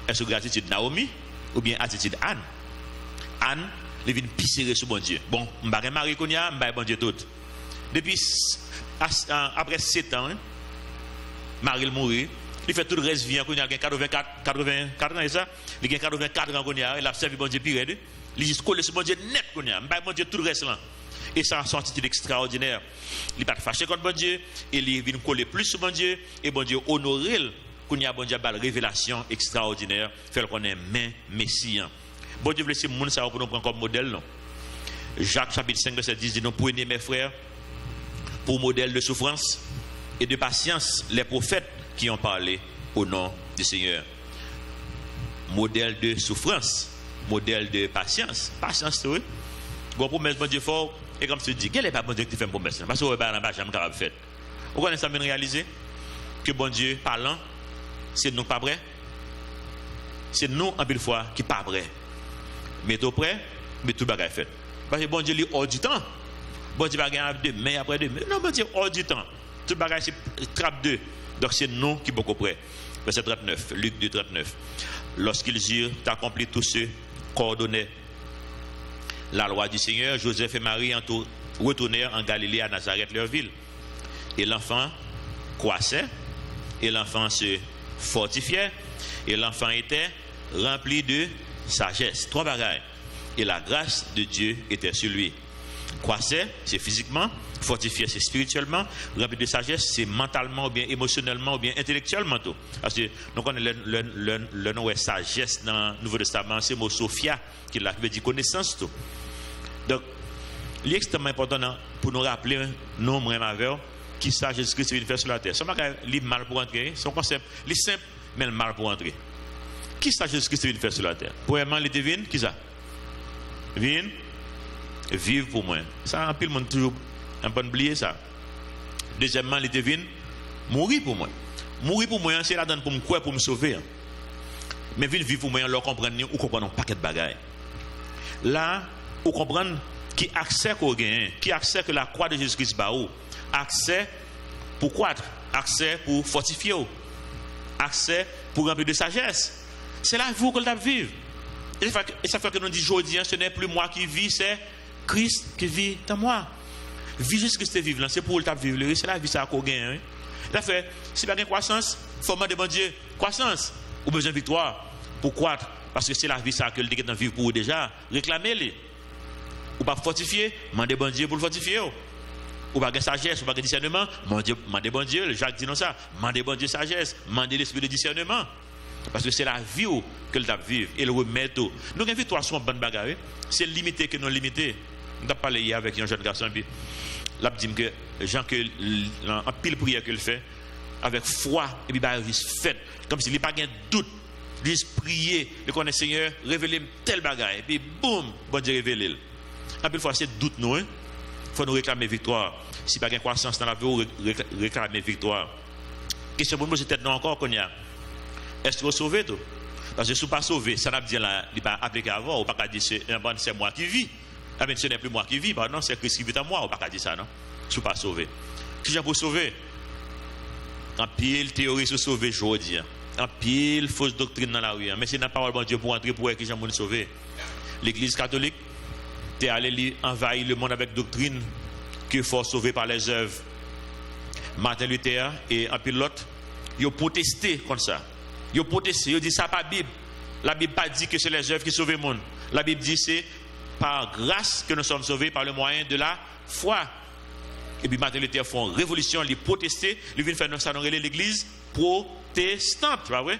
A: Est-ce que attitude Naomi ou bien attitude Anne? Anne, elle vient pisser sur bon Dieu. Bon, je vais marier qu'on y a, je vais bon Dieu tout. Depuis, après 7 ans, Marie mourit, Il fait tout le reste vient, il a 84 ans, et ça. Il a 84 ans, il a servi bon Dieu pire. Il juste coller sur bon Dieu net, il a bon Dieu tout le reste là. Et ça a sorti extraordinaire. Il n'est pas fâché contre bon Dieu, et il vient coller plus sur bon Dieu, et bon Dieu honorer, qu'il y a bon Dieu une révélation extraordinaire, fait qu'on est main Messie. Bon Dieu, laissez monde ça pour nous prendre comme modèle. Non? Jacques chapitre 5, verset 10 dit, nous prenez mes frères pour modèle de souffrance et de patience les prophètes qui ont parlé au nom du Seigneur. Modèle de souffrance, modèle de patience. Patience, oui. Bon promesse, bon Dieu fort, et comme tu dis, quel est pas bon Dieu qui fait une promesse? Parce que vous n'avez pas jamais capable de faire. Vous connaissez ça bien réalisé? Que bon Dieu parlant, c'est nous pas prêts. C'est nous, en pile fois, qui pas prêts. Mais tout prêt, mais tout bagage fait. Parce que bon Dieu, lui, hors du temps. Bon Dieu va gagner demain, après demain. Non, bon Dieu, hors du temps. Tout bagage, c'est trappe 2. Donc c'est nous qui sommes beaucoup près. Verset 39, Luc 2, 39. Lorsqu'ils eurent accompli tous ceux qu'ordonnait la loi du Seigneur, Joseph et Marie retournèrent en Galilée à Nazareth, leur ville. Et l'enfant croissait, et l'enfant se fortifiait, et l'enfant était rempli de sagesse. 3 bagailles. Et la grâce de Dieu était sur lui. Croissait, c'est physiquement. Fortifié, c'est spirituellement. Rempli de sagesse, c'est mentalement, ou bien émotionnellement, ou bien intellectuellement. Tout. Parce que nous connaissons le nom est sagesse dans le Nouveau Testament, c'est le mot Sophia, qui veut dire connaissance. Tout. Donc, il est extrêmement important pour nous rappeler, nous, moi, ma veille, qui ça Jésus-Christ vient faire sur la terre. Ce n'est pas mal pour entrer, son concept, il est simple, mais le mal pour entrer. Qui ça Jésus-Christ vient faire sur la terre? Premièrement, il était venu, qui ça? Vine, vivre pour moi. Ça, en pile, monde toujours un peu oublié ça. Deuxièmement, il était venu, mourir pour moi. Mourir pour moi, c'est la donne pour me croire, pour me sauver. Mais vivre pour moi, on comprend, ou comprend un paquet de bagailles. Là, on comprend qui accès qu'on gagne, qui accès que la croix de Jésus-Christ bat ou, accès pour croître, accès pour fortifier, accès pour remplir de sagesse. C'est la vie que nous vivons. Et ça fait que nous disons aujourd'hui, ce n'est plus moi qui vis, c'est Christ qui vit dans moi. Vie Jésus-Christ vivre, c'est pour le vivre, c'est la vie ça qu'on gagne. Ça fait, si pas de croissance, il faut demander à Dieu, croissance, ou besoin de victoire pour croître, parce que c'est la vie ça que le déguet vivre pour vous déjà, réclamez-les. Ou pas fortifier, demandez bon Dieu pour le fortifier. Ou pas de sagesse, ou pas de discernement, demandez bon Dieu, Jacques dit non ça, demandez bon Dieu sagesse, demandez l'esprit de discernement. Parce que c'est la vie que le tape vivre et le remettre tout. Nous avons victoire sur une bonne bagarre. C'est limité que non limité. Nous avons parlé hier avec un jeune garçon et puis là dit que Jean que en pile prière qu'il fait avec foi et puis bah fait comme s'il n'y a pas de doute. Juste prier, le connaître Seigneur, révéler tel bagarre et puis boum, bon Dieu révéler. En pile fois c'est doute nous hein. Faut nous réclamer victoire. Si pas de croissance dans la vie, réclamer victoire. Question pour nous c'est peut-être non encore qu'on y a. Est-ce que vous sauvez tout? Parce que si vous ne pas sauvé, ça n'a pas dit là, il n'est pas appliqué avant, ou pas dire c'est moi qui vis. Ah bien, ce n'est plus moi qui vis, non, c'est Christ qui vit en moi, ou pas dire ça, non? Si vous ne pas sauvé. Qui j'ai pour sauver? En pile théorie sur sauver, je dis. En pile fausse doctrine dans la rue. Mais c'est la parole de Dieu pour entrer pour qui j'ai pour sauver. L'Église catholique, tu es allé envahir le monde avec doctrine qu'il faut sauver par les œuvres. Martin Luther et un pilote, ils ont protesté comme ça. Ils ont protesté, ils ont dit ça pas Bible. La Bible pas dit que c'est les œuvres qui sauvent le monde. La Bible dit c'est par grâce que nous sommes sauvés par le moyen de la foi. Et puis Martin Luther font révolution, ils protestent, ils viennent faire ça dans l'église protestante, tu vois vrai?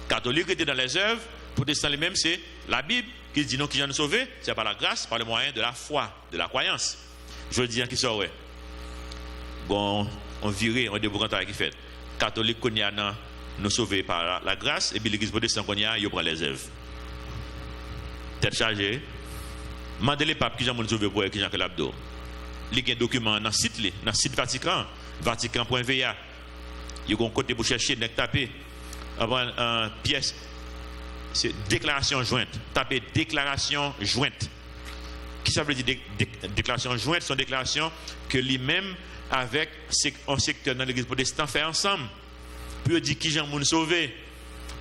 A: Catholique était dans les œuvres, protestant les mêmes c'est la Bible qui dit non qui nous sauver, c'est par la grâce, par le moyen de la foi, de la croyance. Je dis qui ça ouais. Bon, on virait, on débrouille qui fait. Catholique qu'on y a nous sauver par la grâce et puis l'église protestante qu'on y a, il prend les œuvres. Tête chargée. Mandez les papes qui ont sauvé pour qui Jean Calabdo. Il y a un document dans le site Vatican, vatican.va. Il y a un côté pour chercher, taper avant une pièce, c'est déclaration jointe. Tapez déclaration jointe. Qui ça veut dire déclaration jointe? C'est une déclaration que lui-même avec un secteur dans l'église protestante fait ensemble. Puis il dit qui Jean-Moun sauvé.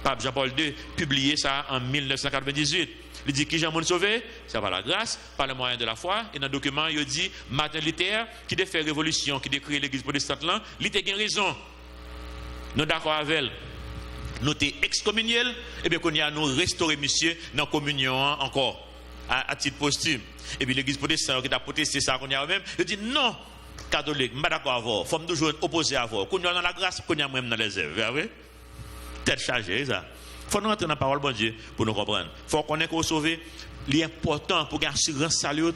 A: Pape Jean-Paul II publié ça en 1998. Il dit qui Jean-Moun sauvé, c'est par la grâce, par le moyen de la foi. Et dans le document, il dit Martin Luther, qui a fait révolution, qui a créé l'église protestante là, il a raison. Nous sommes d'accord avec elle. nous t'es excommunié, et bien qu'on y a nous restaurer monsieur dans la communion encore, à titre posthume. Et puis l'église protestante qui a protesté ça qu'on y a même, il dit non, catholique, je ne suis pas d'accord avec vous, il faut toujours opposer à vous. Qu'on y a dans la grâce, qu'on y a même dans les œuvres, vous voyez? Tête chargée, ça. Il faut nous rentrer dans la parole de Dieu pour nous comprendre. Il faut qu'on ait qu'on sauve, l'important pour gagner assurance salut,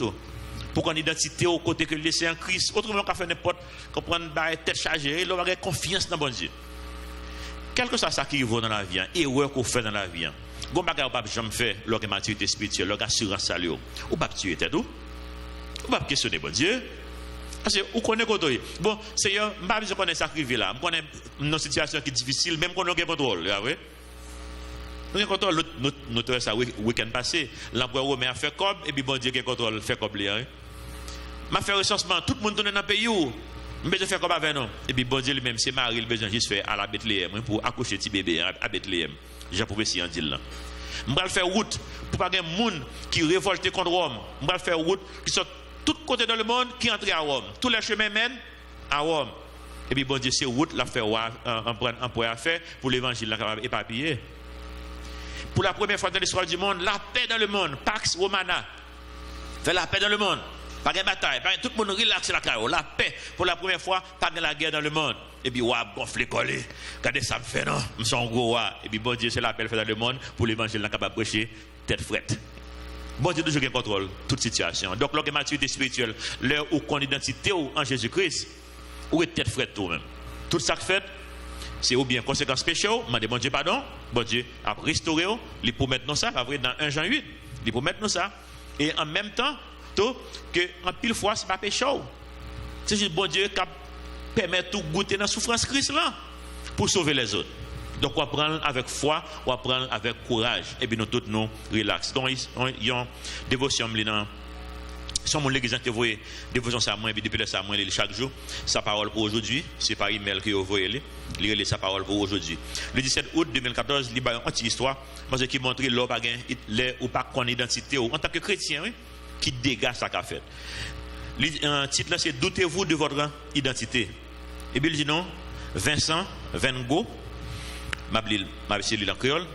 A: pour qu'on ait identité au côté que laisser en Christ. Autrement, qu'on fait n'importe quoi, qu'on prenne tête chargée, il avoir confiance dans bon Dieu. Quel que soit ça qui vaut dans la vie, erreur qu'on fait dans la vie, bon bagage pas jamais fait lorsque maturité spirituelle, lorsque assurance salut, ou pas tuer tête ou pas questionner bon Dieu. Parce que vous connaissez quoi bon, Seigneur, je ne sais pas connaître ça qui là, je connais une situation qui est difficile, même qu'on a un contrôle, oui. Nous avons contrôle, nous ça week-end passé, l'empereur romain a fait comme, et puis bon Dieu qui contrôle fait comme lui. M'a fait recensement, tout le monde tourne dans le pays où je besoin faire comme avec nous. Et puis bon Dieu lui-même, c'est Marie, il besoin juste faire à la Bethléem pour accoucher petit bébé à Bethléem. J'ai prophétie en dit là. Je vais faire route pour pas qu'il y ait des gens qui révoltent contre Rome. Je vais faire route qui sont tous côtés dans le monde qui entrent à Rome. Tous les chemins mènent à Rome. Et puis bon Dieu, c'est route la faire un point à faire pour l'évangile là éparpillé. Pour la première fois dans l'histoire du monde, la paix dans le monde, Pax Romana. Faire la paix dans le monde. Pas de bataille, tout le monde relaxe la carrière. La paix, pour la première fois, pas de la guerre dans le monde. Et puis, gonfler, coller. Regardez ça me fait, non? Je suis un gros. Et puis, bon Dieu, c'est la paix fait dans le monde pour l'évangile capable de prêcher, tête frette. Bon Dieu, toujours contrôle toute situation. Donc, lorsque maturité spirituelle, l'heure où qu'on identité en Jésus-Christ, où est tête frette tout même. Tout ça que fait, c'est ou bien conséquences péchées, m'a dit bon Dieu pardon, bon Dieu a restauré, il promet nous ça, pas vrai dans 1 Jean 8, il promet nous ça. Et en même temps, que en pile fois c'est pas péché. C'est juste bon Dieu qui permet tout goûter dans la souffrance Christ là pour sauver les autres. Donc on va prendre avec foi, on va prendre avec courage et puis nous tous nous relax. Donc il y a une dévotion là. Si mon l'église qui voyez dévotion ça moi et puis depuis ça moi chaque jour sa parole pour aujourd'hui, c'est par email que vous voyez lire sa parole pour aujourd'hui. Le 17 août 2014, il y a une petite histoire parce qui montre l'homme pas gain ou pas qu'on identité en tant que chrétien oui, qui dégage ça qu'a fait. Le titre là c'est doutez-vous de votre identité. Et puis il dit non, Vincent Van Gogh m'a lu en créole,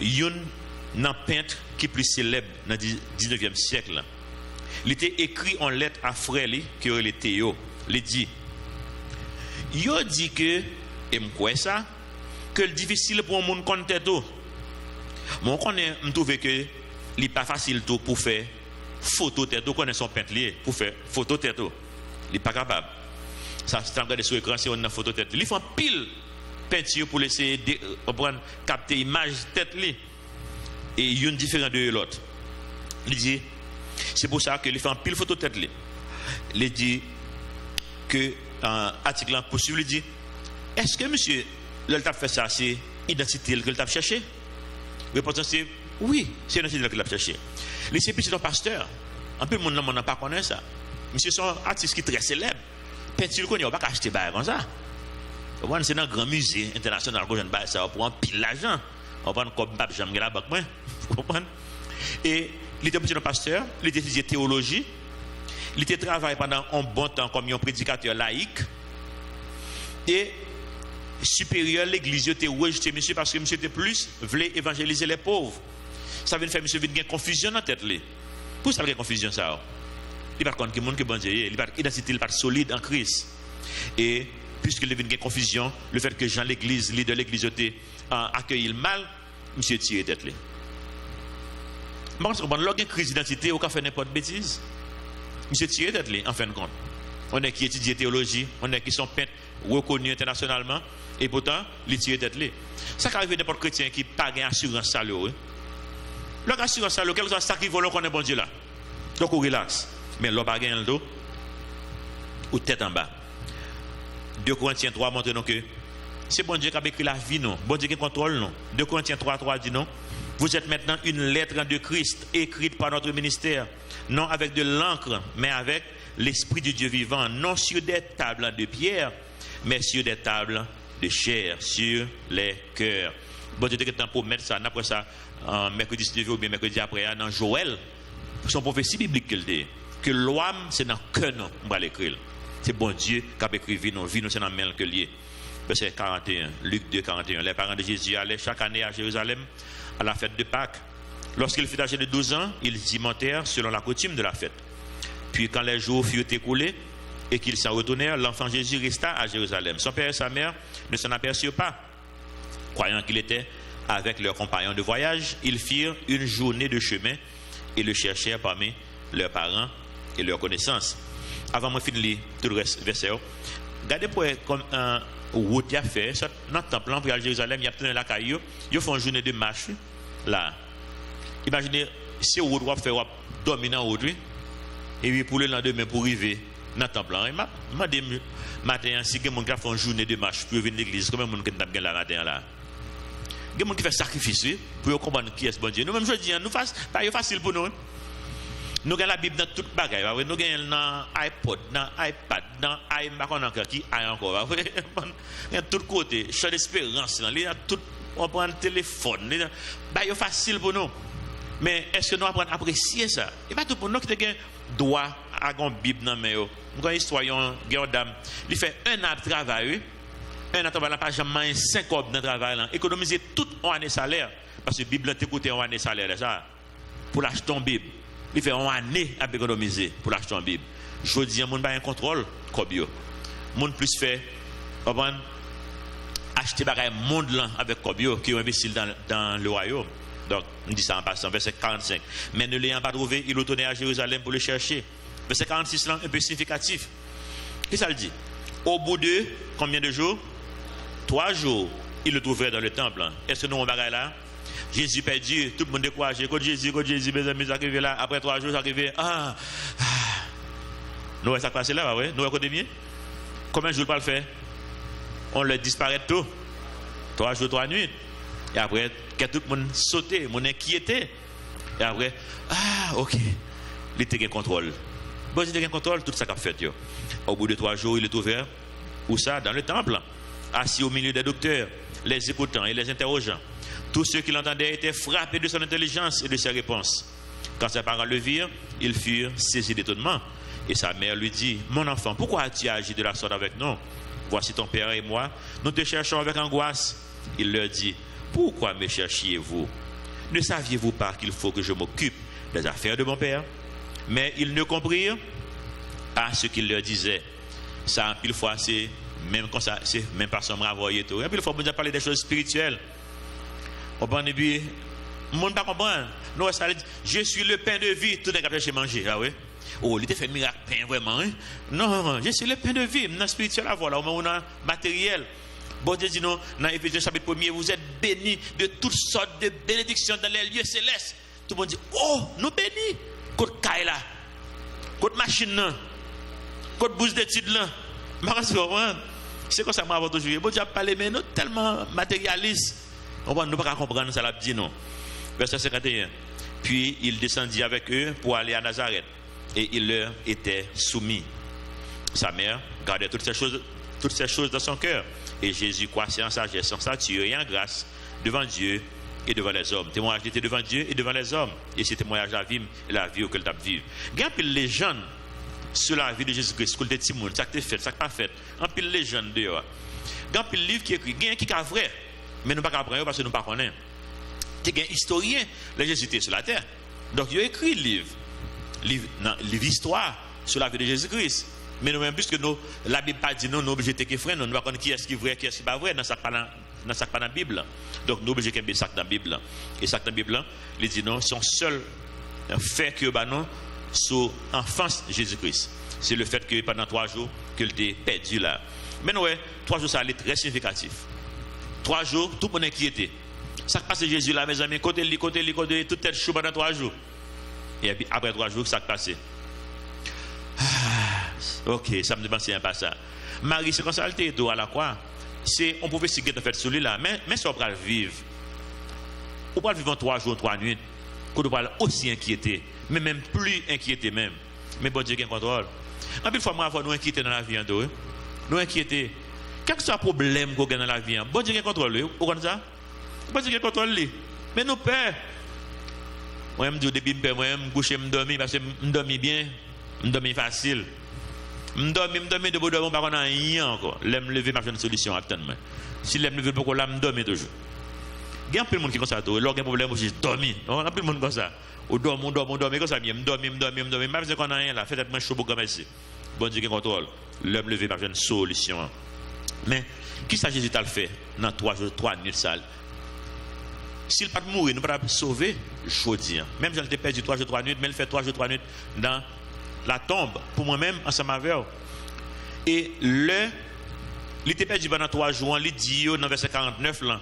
A: un peintre qui est plus célèbre dans le 19e siècle. Il était écrit en lettres à frère qui aurait les Théo. Il dit yo dit que et me quoi ça que c'est difficile pour un monde connaître tout. Moi connais me trouve que il pas facile tout pour faire photo tête connaît son peintre lié pour faire photo tête. Il pas capable. Ça c'est regarder sur écran c'est une photo tête. Il fait pile peinture pour laisser prendre capter image tête li et une différent de l'autre. Il dit c'est pour ça que il fait un pile photo tête li. Il dit que article en possible il dit est-ce que monsieur le t'a fait ça c'est identité que le t'a cherché? Réponse c'est oui, c'est identité que le t'a cherché. Les c'est petit pasteur. Un peu le monde n'a pas connaît ça. Monsieur son artiste qui est très célèbre. Peinture qu'on y a pas acheter bail comme ça. C'est dans un grand musée international que je ne bail ça pour un pile l'argent. On prend comme pape jamais la banque moi. Vous comprenez? Et il était petit pasteur, il était étudié théologie. Il était travaillé pendant un bon temps comme un prédicateur laïque. Et supérieur l'église était rejeté monsieur parce que monsieur était plus voulait évangéliser les pauvres. Ça veut faire monsieur vient confusion dans tête là. Pour ça il y a confusion ça. Il pas contre que monde que bon Dieu, il pas identité il pas solide en Christ. Et puisqu'il y a une confusion, le fait que Jean l'église, leader de l'église était accueilli mal, monsieur tiré tête là. Par contre, quand on a une crise d'identité, on peut faire n'importe bêtise. Monsieur tiré tête là en fin de compte. On est qui étudie théologie, on est qui sont peintres reconnus internationalement et pourtant les tiré tête là. Ça arrive n'importe chrétien qui pas gain assurance salut. Leur assurance salut, quel que soit ça qui vole qu'on est bon Dieu là. Donc on relaxe. Mais l'on pas gain le dos ou tête en bas. 2 Corinthiens 3 montre donc que c'est bon Dieu qui a écrit la vie non. Bon Dieu qui contrôle non. 2 Corinthiens 3 dit non. Vous êtes maintenant une lettre de Christ écrite par notre ministère, non avec de l'encre, mais avec l'Esprit du Dieu vivant, non sur des tables de pierre, mais sur des tables de chair, sur les cœurs. Bon Dieu, temps pour mettre ça, après ça, mercredi 19 ou bien mercredi après, dans Joël, son prophétie biblique qu'il dit, que l'homme, c'est dans le cœur, on va l'écrire. C'est bon Dieu qui a écrit vie, non, c'est dans le mail que lié. verset 41, Luc 2, 41. Les parents de Jésus allaient chaque année à Jérusalem à la fête de Pâques. Lorsqu'il fut âgé de 12 ans, ils y montèrent selon la coutume de la fête. Puis quand les jours furent écoulés et qu'ils s'en retournèrent, l'enfant Jésus resta à Jérusalem. Son père et sa mère ne s'en aperçurent pas. Croyant qu'il était avec leurs compagnons de voyage, ils firent une journée de chemin et le cherchèrent parmi leurs parents et leurs connaissances. Avant de finir tout le reste verset, regardez pour comme un route a fait, dans le temple pour aller à Jérusalem, il y a plein de la caillou, ils font une journée de marche là. Imaginez si route va faire dominer en route et puis pour le lendemain pour arriver dans le temple. M'a dit matin si quelqu'un qui fait une journée de marche pour venir à l'église, combien de monde qui n'a la matin là? Il y a des gens qui font sacrifice pour comprendre qui est bon Dieu. Nous-mêmes, je dis, nous faisons pas facile pour nous. Nous avons la Bible dans toute bagaille. Nous avons dans iPod, dans iPad, dans iMac, qui a encore. Il y a tout côté. Champ d'espérance. Il y a tout. On prend un téléphone. C'est facile pour nous. Mais est-ce que nous apprenons à apprécier ça? Il n'y a pas tout pour nous qui avons droit à une Bible dans les mains. Nous avons une histoire, une dame. Il fait un an de travail. Un an de travail, pas jamais 5 heures de travail. Économiser toute une année salaire. Parce que la Bible a coûté une année salaire. Ça, pour l'acheter une Bible. Il fait une année à économiser pour l'acheter une Bible. Je dis, il n'y a un contrôle. Il y plus fait acheter des monde avec Kobio qui ont investi dans le royaume. Donc, on dit ça en passant, verset 45. Mais ne l'ayant pas trouvé, il retournait à Jérusalem pour le chercher. Verset 46, là, un peu significatif. Qu'est-ce que ça dit? Au bout de combien de jours? 3 jours, il le trouvait dans le temple. Est-ce que nous, on va là? Jésus perdu, tout le monde découragé. Quand Jésus, mes amis, arrivé là, après 3 jours, arrivé. Nous, ça passe là, ouais. Nous, on bien. Combien de jours pas le faire? On le disparaît tout. 3 jours, 3 nuits. Et après, quand tout le monde sautait, mon inquiété. Et après, ok. Il était en contrôle. Bon, il était en contrôle, tout ça qu'a fait. Yo. Au bout de 3 jours, il est ouvert. Où ça? Dans le temple. Assis au milieu des docteurs, les écoutant et les interrogeant. Tous ceux qui l'entendaient étaient frappés de son intelligence et de ses réponses. Quand ses parents le virent, ils furent saisis d'étonnement. Et sa mère lui dit, mon enfant, pourquoi as-tu agi de la sorte avec nous? Voici ton père et moi, nous te cherchons avec angoisse. Il leur dit, pourquoi me cherchiez-vous? Ne saviez-vous pas qu'il faut que je m'occupe des affaires de mon père? Mais ils ne comprirent pas ce qu'il leur disait. Ça, pile fois, c'est même comme ça, c'est même pas son bravo et tout. Et puis, il faut parler des choses spirituelles. On prend et puis, le monde ne comprend pas. Nous, ça dit, je suis le pain de vie, tout est capable de manger. Ah oui? Oh, il était fait miracle pain, vraiment. Hein? Non, je suis le pain de vie. Dans le spirituel, voilà, on a matériel. Bon Dieu dit non, dans Éphésiens chapitre 1er, vous êtes bénis de toutes sortes de bénédictions dans les lieux célestes. Tout le monde dit, oh, nous bénis. Côte caille là, côte machine là, côte bouche d'étude là. C'est comme ça que je toujours. Bon Dieu a parlé, mais nous tellement matérialistes. On ne peut pas comprendre ça, l'a dit non. Verset 51. Puis il descendit avec eux pour aller à Nazareth. Et il leur était soumis. Sa mère gardait toutes ces choses dans son cœur. Et Jésus croissait en sagesse, en stature et en grâce devant Dieu et devant les hommes. Témoignage était devant Dieu et devant les hommes. Et ce témoignage la vie auquel tu as vécu. Il y a un pile légende sur la vie de Jésus-Christ, ce que tu as ça que tu fait, ça que tu as fait. Un pile légende dehors. Il y a un pile livre qui écrit. Il y a un qui est vrai, mais nous ne pouvons pas apprendre parce que nous ne connaissons pas. Il y a un historien, les Jésus étaient sur la terre. Donc il a écrit livre histoire sur la vie de Jésus-Christ. Mais nous-mêmes, puisque la Bible pas dit nous obligés de faire, nous ne savons pas qui est-ce qui est vrai, qui est-ce qui n'est pas vrai, dans la Bible. Donc nous obligés de faire ça dans la Bible. Et ça dans la Bible, il dit non, son seul fait que nous sur l'enfance de Jésus-Christ. C'est le fait que pendant 3 jours, qu'il était perdu là. Mais nous, 3 jours, ça allait très significatif. 3 jours, tout le monde inquiété. Ça passe Jésus là, mes amis, côté, toute tête chou pendant 3 jours. Et puis après 3 jours, ça passe. Ok, ça me demande si c'est pas ça. Marie, c'est comme ça, elle était à la croix. C'est on pouvait signer en fait celui-là, mais ça on va le vivre. On va le vivre en 3 jours, 3 nuits. Qu'on doit aussi inquiété, mais même plus inquiété même. Mais bon Dieu qui contrôle. En plus, il faut nous inquiéter dans la vie en deux. Nous inquiéter. Quel que soit le problème qu'on a dans la vie, bon Dieu qui contrôle. Vous comprenez ça? Bon Dieu qui contrôle. Mais nous peur. Moi, je me dis depuis que je me couche, je me dormis parce que je me dormis bien, je me dormis facile. M'dormi de boudou, pas qu'on a rien encore. L'aime lever, ma une solution, attends-moi. Si l'aime lever, pourquoi là, m'dormi toujours. Il y a un peu de monde qui est comme ça, il y a un problème, je dormi. Il y a un peu de monde comme ça. On dormi, comme ça, m'dormi. Même si on a rien là, faites moi chaud pour commencer. Bon Dieu qui contrôle. L'homme levé, ma une solution. Mais, qui ça Jésus t'a fait dans 3 jours, 3 nuits sales? S'il pas mourir, nous ne pouvons pas sauver, je dis. Même si j'ai perdu 3 jours, 3 nuits, mais il fait 3 jours, 3 nuits dans la tombe, pour moi-même, ensemble avec eux. Et il était perdu pendant 3 jours, il dit dans verset 49 là.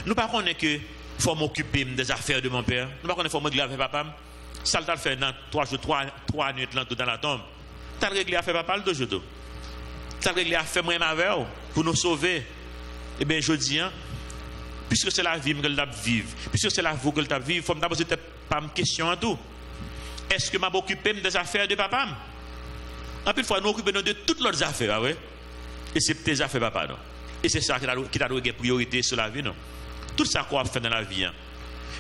A: Nous ne connaissons pas que faut m'occuper des affaires de mon père. Nous ne connaissons pas qu'il faut me régler avec papa. Ça le fait dans 3 jours, 3 nuits là, dans la tombe. Tu as réglé avec papa le 2 jours. Tu as réglé avec moi avec eux pour nous sauver. Eh bien, je dis, puisque c'est la vie que je vivre, puisque c'est la vie que je vivre, il faut me poser pas une question en tout. Est-ce que je m'occupe des affaires de papa? En plus, il faut nous occuper de toutes les affaires, oui. Et c'est tes affaires, papa, non? Et c'est ça qui t'a donné priorité sur la vie, non? Tout ça qu'on a fait dans la vie, hein,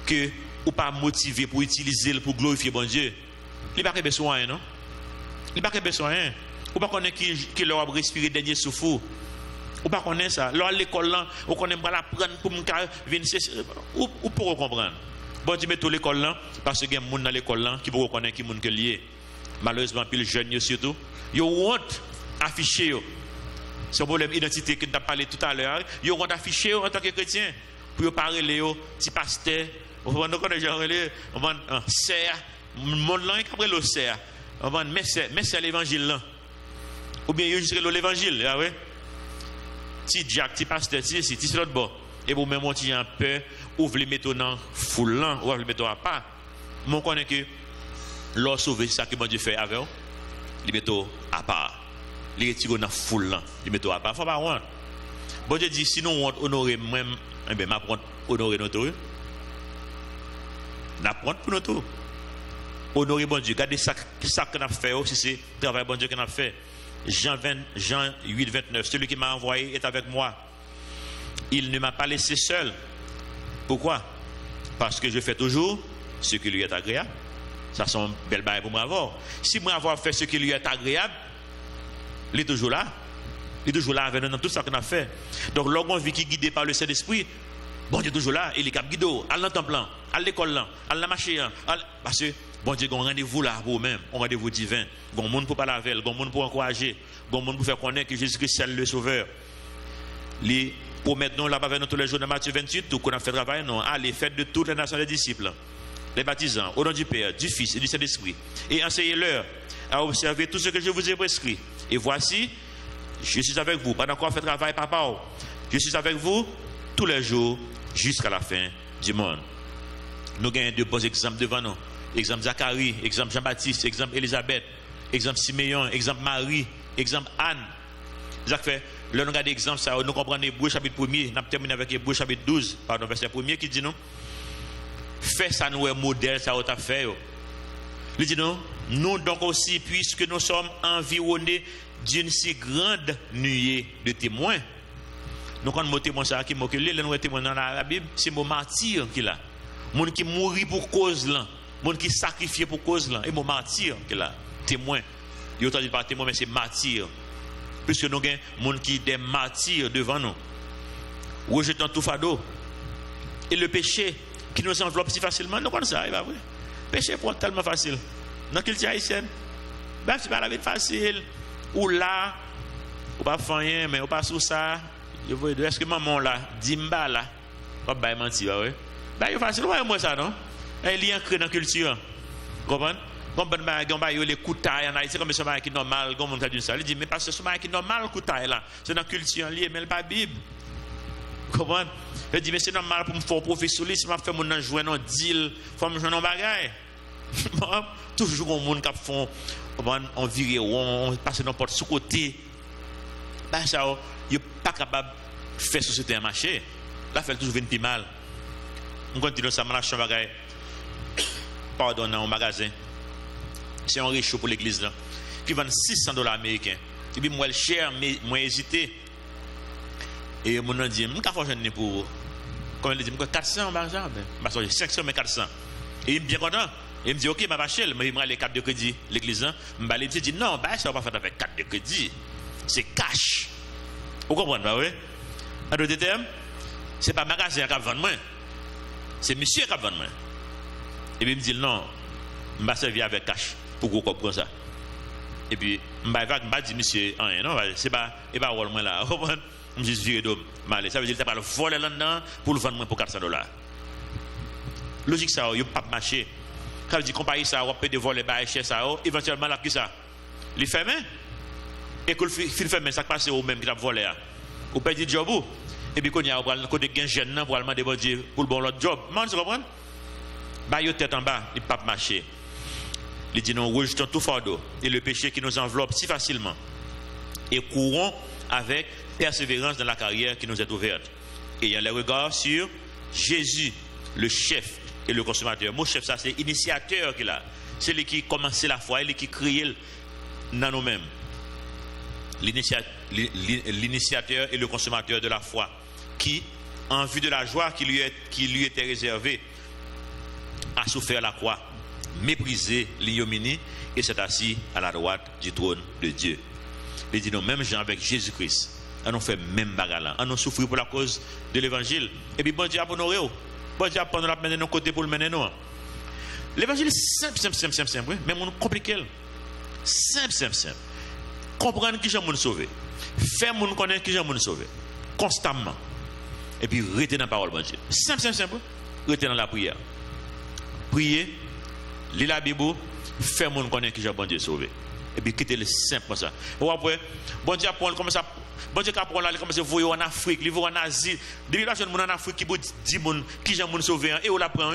A: que ou pas motivé pour utiliser pour glorifier bon Dieu, il n'y a pas besoin, non? Il n'y a pas besoin. Ou pas connaître qui leur a respiré dernier souffle. Ou pas connaître ça. Lors de l'école là, on connaît pas la prendre pour me venir ou pour comprendre. Bon Dieu met tout l'école là parce que il y a des gens dans l'école là qui pour connaître qui monde que lié. Malheureusement puis les jeunes surtout, ils ont honte afficher yo. C'est un problème identité que tu as parlé tout à l'heure. Ils ont honte afficher en tant que chrétien pour parler les petit pasteur, on connaît genre les on va serre monde là qui après le serre. On va mais c'est l'évangile là. Ou bien il juste l'évangile, ah ouais. Si Jack, si pasteur, si c'est l'autre bord. Et pour même moi, tu as peur, ouvre les métaux dans foule là, ouvre les métaux à part. Moi, je connais que l'or sauvé, ça que mon Dieu fait avec eux, les métaux à part. Les retirés dans foule là, les métaux à part. Il ne faut pas honte. Bon Dieu dit, si nous on honorer même, eh bien, m'apprendre honorer notre. N'apprendre pour notre. Honorer bon Dieu. Regardez ça qu'on a fait, si c'est le travail bon Dieu qu'on a fait. Jean 8, 29, celui qui m'a envoyé est avec moi. Il ne m'a pas laissé seul. Pourquoi? Parce que je fais toujours ce qui lui est agréable. Ça sont belles bails pour moi avoir. Si moi avoir fait ce qui lui est agréable, il est toujours là. Il est toujours là avec nous dans tout ça qu'on a fait. Donc, lorsqu'on vit qui est guidé par le Saint-Esprit, bon Dieu est toujours là. Il est cap guidé. À l'entendre plan, à l'école là, à la marché. Parce que bon Dieu, on a un rendez-vous là pour vous-même, un rendez-vous divin. Bon monde pour parler avec elle, bon monde pour encourager, bon monde pour faire connaître que Jésus-Christ est le Sauveur. Les promettent nous là-bas avec nous tous les jours dans Matthieu 28, tout qu'on a fait travail, non. Allez, faites de toutes les nations des disciples, les baptisants, au nom du Père, du Fils et du Saint-Esprit, et enseignez-leur à observer tout ce que je vous ai prescrit. Et voici, je suis avec vous pendant qu'on fait travail, papa. Je suis avec vous tous les jours jusqu'à la fin du monde. Nous gagnons deux beaux exemples devant nous. Exemple Zacharie, exemple Jean-Baptiste, exemple Élisabeth, exemple Siméon, exemple Marie, exemple Anne. Ça fait, là nous regardons l'exemple, ça, nous comprenons Hébreux chapitre 1er, nous terminons avec Hébreux chapitre 12, pardon, verset 1er qui dit nous, fais ça nous un modèle, ça a fait. Il dit nous donc aussi, puisque nous sommes environnés d'une si grande nuée de témoins, nous quand nous témoins ça qui moque les témoins dans la Bible, c'est mon martyr qui là, monde qui mourit pour cause là. Monde qui sacrifié pour cause là et mon martyr que là témoin il autant dit pas témoin mais c'est martyr puisque nous avons monde qui des martyrs devant nous rejetant tout fardeau et le péché qui nous enveloppe si facilement nous connaissons ça, oui. Péché pour tellement facile dans la culture haïtienne ben c'est pas la vie facile ou là ou pas faire rien mais ou pas sous ça je veux est-ce que maman là dimba là pas bail mentir ouais ben c'est facile ouais moi ça non. Il y a ancré dans la culture. Vous comprenez? Comme les coutailles en Haïti, comme c'est un qui est normal, comme on a dit ça. Il dit, mais parce que c'est un qui est normal, coutaille là. C'est dans la culture liée, mais pas la Bible. Vous comprenez? Il dit, mais c'est normal pour me faire professeur, si je fais mon jouer un deal, il faut me jouer un bagage. Toujours un monde qui font, on vire, on passe n'importe sous côté. Ben ça, il n'est pas capable de faire société un marché. Là, il fait toujours venir plus mal. On continue ça, on achète un bagage. Pardon, dans un magasin. C'est un riche pour l'église là. Qui vend $600 américains. Et puis moi, cher, mais moi hésité. Et mon nom dit, je ne sais pas pour. Comme il dit, 400 par exemple. 500 mais 400. Et il est bien content. Il me dit, ok, je vais acheter, mais il me les cartes de crédit, l'église. Il me dit, non, bah, ça va pas faire avec carte de crédit. C'est cash. Vous comprenez, bah oui? En d'autres termes, ce n'est pas magasin qui va vendre moi. C'est monsieur qui va vendre moi. Et puis il me dit, non, je vais servir avec cash pour que vous compreniez ça. Et puis, je vais dire, monsieur, rien, non, c'est pas, il va voir moi là. Vous comprenez? Je me dis, ça veut dire que tu vas le voler là-dedans pour le vendre pour $400. Logique, ça, il n'y a pas de marché. Quand je dis compagnie, ça, on peut dévoiler les cher, ça, éventuellement, là, qui ça? Les fermer. Et que le fermer, ça passe au même qui a volé. Ou peut dire job. Et puis, quand il y a un côté de jeune, pour demander pour le bon l'autre job. Tu comprends? Bah, il y a tête en bas, il ne peut pas marcher. Il dit, nous rejetons tout fardeau et le péché qui nous enveloppe si facilement. Et courons avec persévérance dans la carrière qui nous est ouverte. Et il y a les regards sur Jésus, le chef et le consommateur. Mon chef, ça, c'est l'initiateur qu'il a. C'est lui qui commence la foi, lui qui crée dans nous-mêmes. L'initiateur et le consommateur de la foi, qui, en vue de la joie qui lui était réservée, a souffert la croix, méprisé l'ignominie et s'est assis à la droite du trône de Dieu. Il dit, nous, même gens avec Jésus-Christ, on fait même bagarre là. On a souffert pour la cause de l'évangile. Et puis, bon Dieu a honoré. Bon Dieu a prendre la mener de nos côtés pour le mener nous. L'évangile est simple, oui, mais on compliqué. Simple. Comprendre qui j'ai mon sauvé. Faire mon connaître qui j'ai mon sauvé. Constamment. Et puis, rester dans la parole, bon Dieu. Simple. Rester dans la prière. Prier, lire la Bible, faire mon connaître qui j'ai bon Dieu sauvé. Et puis, quitter le simple comme ça. Ou après, bon Dieu apprend comme ça. Bon Dieu apprend là, comme ça, vous voyez en Afrique, vous voyez en Asie. Depuis la jeune en Afrique qui vous dit qui j'ai mon sauvé, et on l'apprend.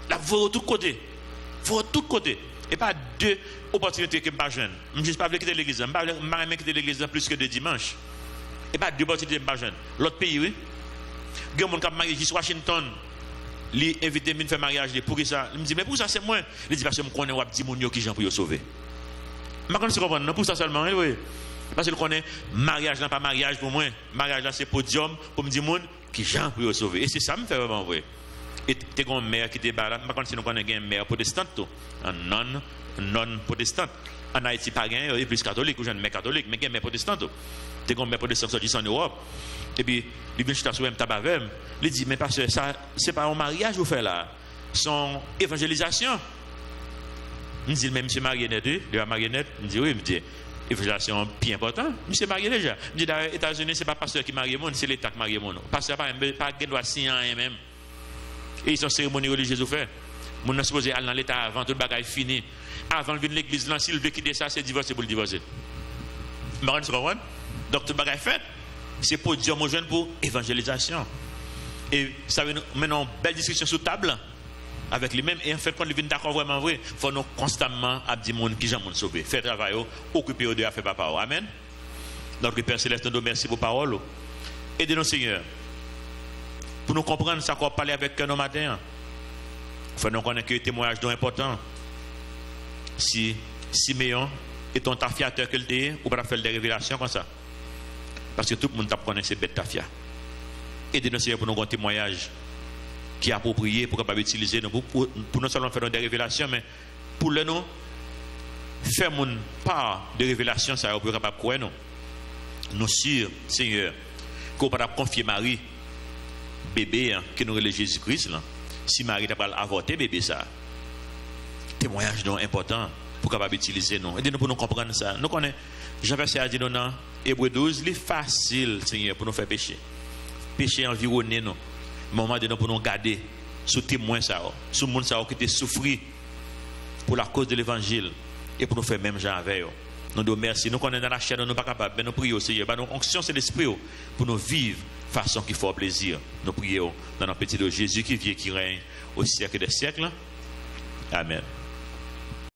A: Là, vous voyez de tous côtés. Et pas deux opportunités que je ne pas jeune. Je ne pas quitter l'église. Je ne pas quitter l'église plus que de dimanche. Et pas deux opportunités que je ne pas jeune. L'autre pays, oui. Il y a des gens qui ont marié jusqu'à Washington. Il invite à faire mariage. Pour ça, il me dit, mais pour ça, c'est moi. Il dit, parce que je connais des gens qui ont pour sauver. Je ne comprends pas. Pour ça seulement, oui. Parce que je connais mariage, pas mariage pour moi. Mariage, là, c'est podium pour me dire qui j'ai pour sauver. Et c'est ça qui me fait vraiment vrai. Et tu as une mère qui est là. Je ne sais pas si une mère protestante, non protestante. En Haïti, pas gain, et plus catholique, ou j'ai une mère catholique, mais une mère protestante. Tu as une mère protestante sortie en Europe. Et puis, il vient sur un tabac. Il dit, mais parce que ça, ce n'est pas un mariage que vous faites là. C'est une évangélisation. Je dis, mais monsieur marionnette, de la marionnette, il me dit, oui, il me dit, évangélisation bien important. Monsieur marié déjà. Je dis, dans les États-Unis, ce n'est pas pasteur qui marie le monde, c'est l'État qui marie le monde. Pasteur pas de droit signer rien même. Et ils sont cérémonies religieuses fait. Mon est supposé aller dans l'État avant tout le bagage fini. Avant de venir l'église, là, s'il veut quitter ça, c'est divorcer pour le divorcer. Vous comprenez? Donc tout le bagage fait, c'est pour dire aux jeunes pour évangélisation. Et ça veut maintenant une belle discussion sur table avec lui-même. Et en fait, quand il vient d'accord vraiment vrai, il faut nous constamment dire monde qui j'ai mon sauvé. Faire travail, occuper de faire papa. Amen. Donc le Père Céleste nous remercie pour parole. Aidez-nous, Seigneur. Pour nous comprendre ça qu'on parler avec nos matins. Il faut nous connaître que le témoignage est important. Si Siméon est ton tafiateur que tu es, ou pas faire des révélations comme ça. Parce que tout le monde connaît ces bêtes tafia. Aidez-nous, Seigneur, pour nous avoir un témoignage qui est approprié pour capable utiliser pour non seulement faire des révélations, mais pour nous faire une part de révélation, ça va être capable de croire nous. Nous sûrs, Seigneur, qu'on va confier Marie, bébé, qui nous relève Jésus-Christ, si Marie n'a pas avorté bébé, ça. Témoignage non important pour capable utiliser nous. Aidez-nous pour nous comprendre ça. Nous connaissons, Jean-Verset a dit nous dans Hébreu 12, il est facile, Seigneur, pour nous faire pécher. Pécher environner nous. Moment de nous pour nous garder sous témoin ça, sous monde ça qui était souffri pour la cause de l'évangile et pour nous faire même gens avec eux. Nous nous remercions. Nous connaissons dans la chair, nous ne sommes pas capables, mais nous prions, Seigneur. Nous onction c'est l'esprit pour nous vivre façon qui fait plaisir. Nous prions dans notre petit de Jésus qui vient, qui règne au siècle des siècles. Amen.